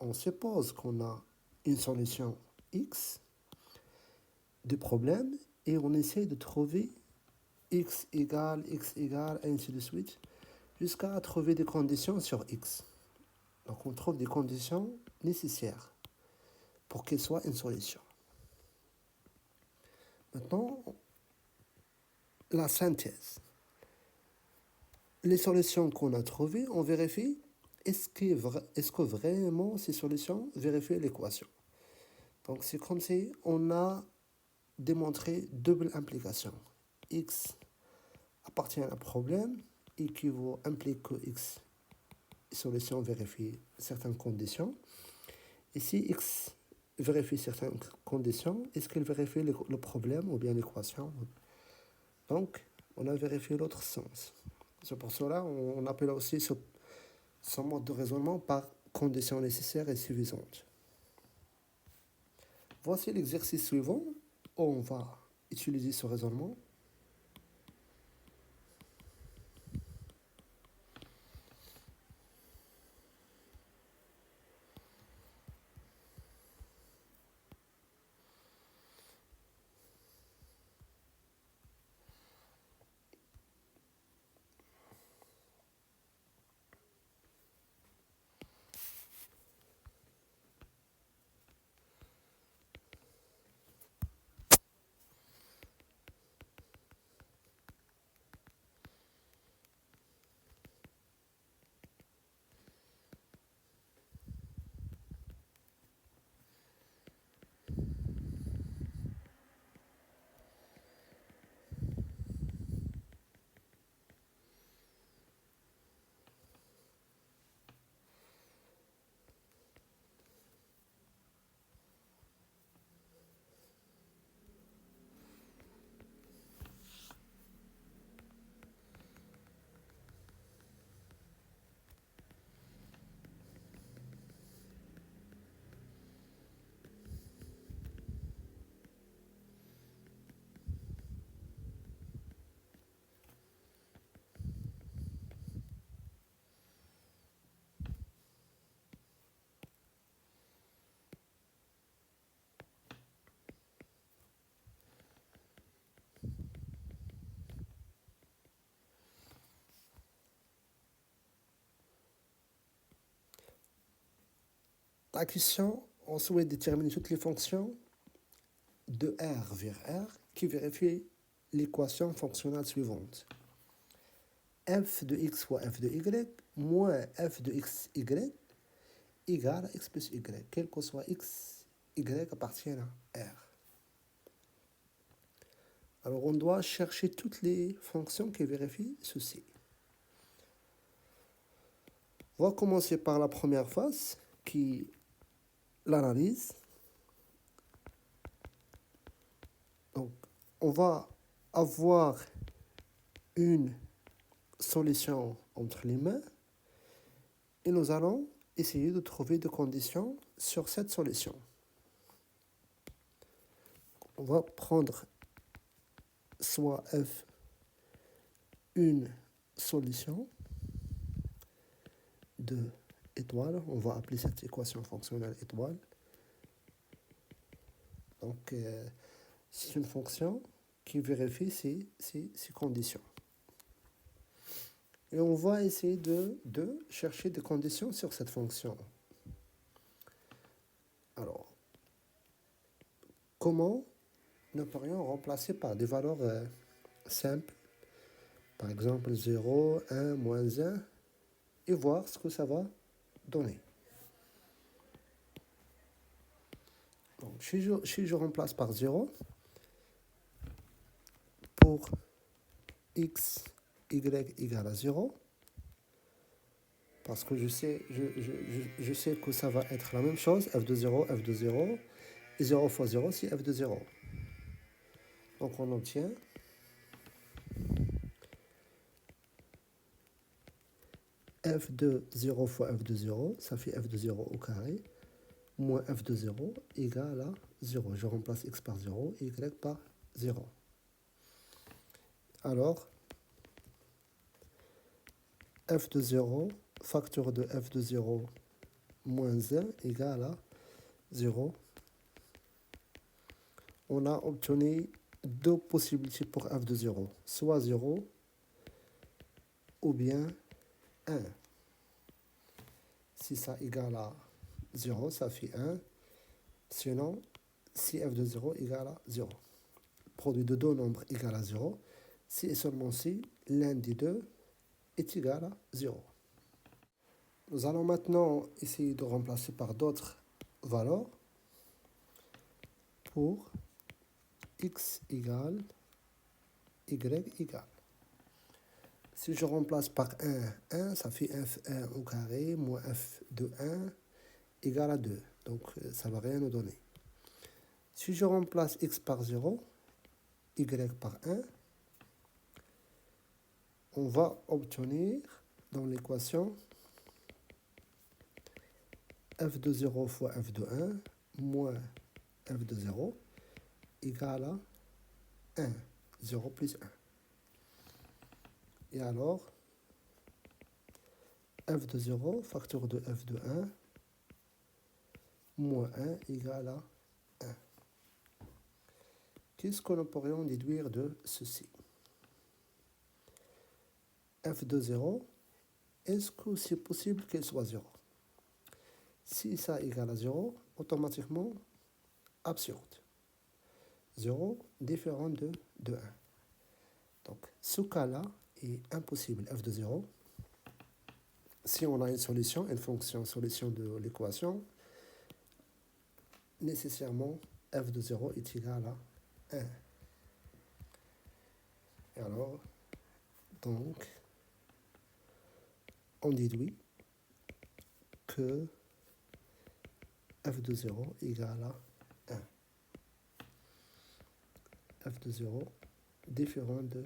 on suppose qu'on a une solution X du problème et on essaie de trouver X égale, ainsi de suite, jusqu'à trouver des conditions sur X. Donc, on trouve des conditions nécessaires pour qu'il soit une solution. Maintenant, la synthèse. Les solutions qu'on a trouvées, on vérifie est-ce que vraiment ces solutions vérifient l'équation. Donc, c'est comme si on a démontré double implication. x appartient à un problème et qui implique que x solution vérifie certaines conditions. Et si x vérifie certaines conditions, est-ce qu'elle vérifie le problème ou bien l'équation? Donc, on a vérifié l'autre sens. C'est pour cela on appelle aussi ce mode de raisonnement par conditions nécessaires et suffisantes. Voici l'exercice suivant où on va utiliser ce raisonnement. La question, on souhaite déterminer toutes les fonctions de R vers R qui vérifient l'équation fonctionnelle suivante. F de x fois f de y moins f de x, y égale à x plus y, quel que soit x, y appartient à R. Alors on doit chercher toutes les fonctions qui vérifient ceci. On va commencer par la première phase qui l'analyse. Donc on va avoir une solution entre les mains et nous allons essayer de trouver des conditions sur cette solution. On va prendre soit f une solution de étoile, on va appeler cette équation fonctionnelle étoile. Donc c'est une fonction qui vérifie ces conditions. Et on va essayer de chercher des conditions sur cette fonction. Alors, comment nous pourrions remplacer par des valeurs simples, par exemple 0, 1, moins 1, et voir ce que ça va donner. Donc, si je remplace par 0, pour x, y égale à 0, parce que je sais que ça va être la même chose, f de 0, et 0 fois 0, c'est f de 0. Donc on obtient f de 0 fois f de 0, ça fait f de 0 au carré, moins f de 0 égale à 0. Je remplace x par 0 et y par 0. Alors, f de 0, facteur de f de 0 moins 1 égale à 0. On a obtenu deux possibilités pour f de 0, soit 0 ou bien 1. Si ça égale à 0, ça fait 1. Sinon, si f de 0 égale à 0. Produit de deux nombres égale à 0. Si et seulement si l'un des deux est égal à 0. Nous allons maintenant essayer de remplacer par d'autres valeurs pour x égale y égale. Si je remplace par 1, ça fait f1 au carré moins f de 1 égale à 2. Donc, ça ne va rien nous donner. Si je remplace x par 0, y par 1, on va obtenir dans l'équation f de 0 fois f de 1 moins f de 0 égale à 1. 0 plus 1. Et alors, f de 0, facteur de f de 1, moins 1 égale à 1. Qu'est-ce que nous pourrions déduire de ceci? F de 0, est-ce que c'est possible qu'elle soit 0? Si ça égale à 0, automatiquement, absurde. 0 différent de 1. Donc, ce cas-là est impossible, f de 0. Si on a une solution, une fonction solution de l'équation, nécessairement, f de 0 est égal à 1. Et alors, donc, on déduit que f de 0 égale à 1. F de 0 différent de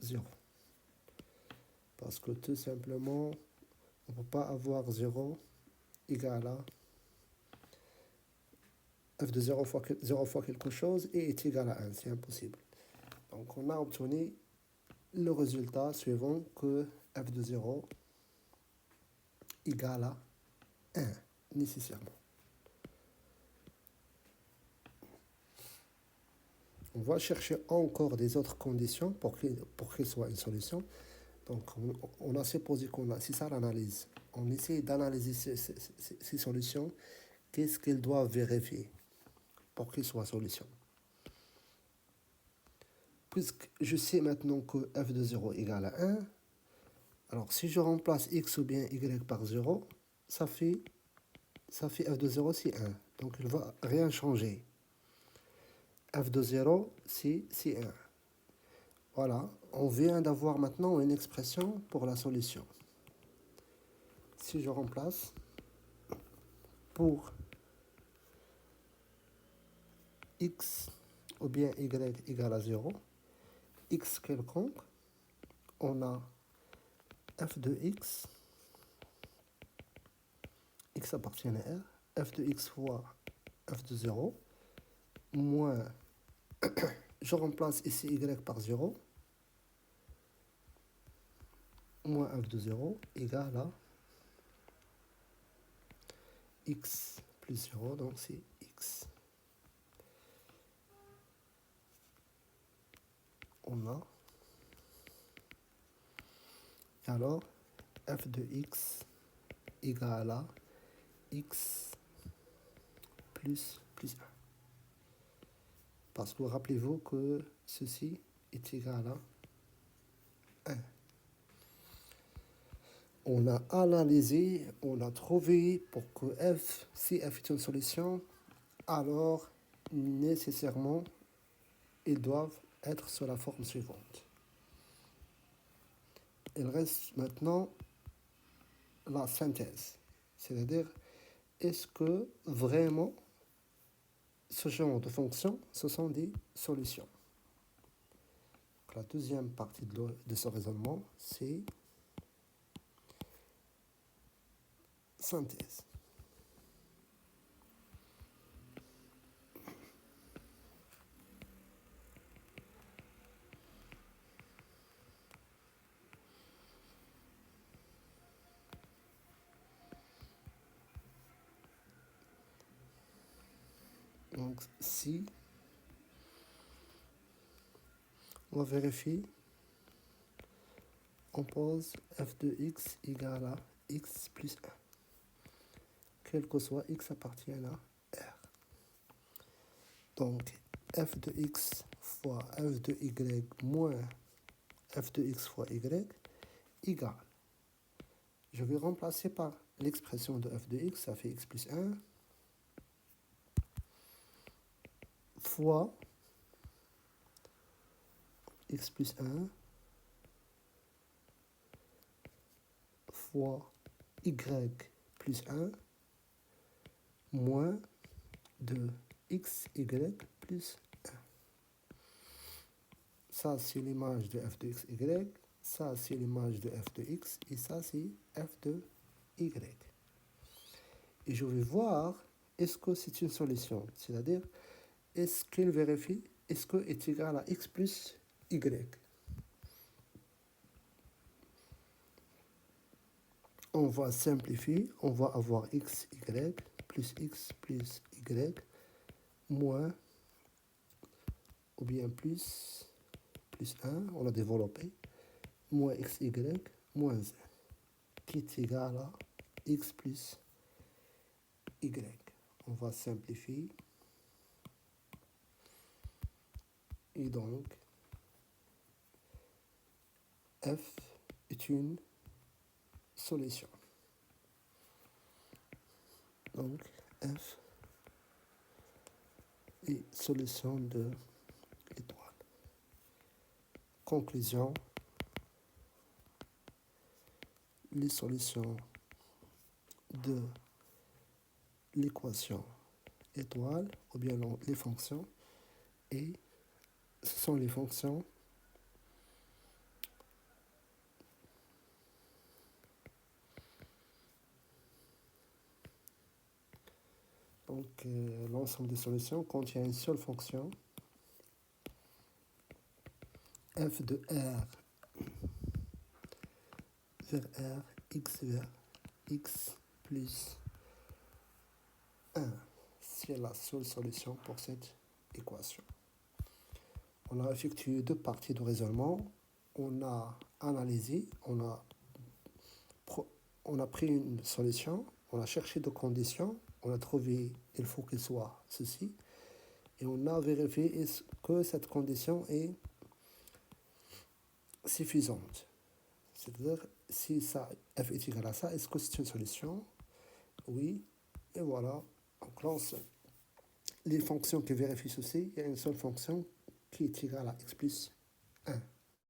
0. Parce que tout simplement, on ne peut pas avoir 0 égal à f de 0 fois quelque chose et est égal à 1. C'est impossible. Donc, on a obtenu le résultat suivant que f de 0 égale à 1, nécessairement. On va chercher encore des autres conditions pour qu'il soit une solution. Donc, on a supposé qu'on a, c'est ça l'analyse. On essaie d'analyser ces solutions. Qu'est-ce qu'elles doivent vérifier pour qu'il soit solution? Puisque je sais maintenant que f de 0 égale à 1, alors si je remplace x ou bien y par 0, ça fait f de 0, c'est 1. Donc, il ne va rien changer. F de 0, c'est 1. Voilà, on vient d'avoir maintenant une expression pour la solution. Si je remplace pour x ou bien y égale à 0, x quelconque, on a f de x appartient à R, f de x fois f de 0, moins, je remplace ici y par 0, moins f de 0 égale à x plus 0, donc c'est x. On a, alors, f de x égale à x plus 1. Parce que rappelez-vous que ceci est égal à 1. On a analysé, on a trouvé pour que f, si f est une solution, alors nécessairement, ils doivent être sur la forme suivante. Il reste maintenant la synthèse, c'est-à-dire, est-ce que vraiment ce genre de fonctions, ce sont des solutions? Donc, la deuxième partie de ce raisonnement, c'est synthèse. Donc, si on vérifie, on pose f de x égale à x plus 1. Quel que soit x appartient à R. Donc, f de x fois f de y moins f de x fois y égale. Je vais remplacer par l'expression de f de x, ça fait x plus 1, fois x plus 1 fois y plus 1 moins de xy plus 1. Ça, c'est l'image de f de xy. Ça, c'est l'image de f de x. Et ça, c'est f de y. Et je vais voir, est-ce que c'est une solution? C'est-à-dire, est-ce qu'il vérifie, est-ce que est égal à x plus y? On va simplifier, on va avoir x plus y moins ou bien plus 1, on l'a développé, moins xy moins 1, qui est égal à x plus y. On va simplifier. Et donc, f est une solution. Donc, f est solution de l'étoile. Conclusion, les solutions de l'équation étoile, ou bien les fonctions, et ce sont les fonctions donc l'ensemble des solutions contient une seule fonction f de r vers r, x vers x plus 1. C'est la seule solution pour cette équation. On a effectué deux parties de raisonnement. On a analysé, on a pris une solution, on a cherché deux conditions, on a trouvé il faut qu'il soit ceci, et on a vérifié est-ce que cette condition est suffisante. C'est-à-dire, si ça f est égal à ça, est-ce que c'est une solution? Oui, et voilà. On lance les fonctions qui vérifient ceci. Il y a une seule fonction qui est égale à x plus 1.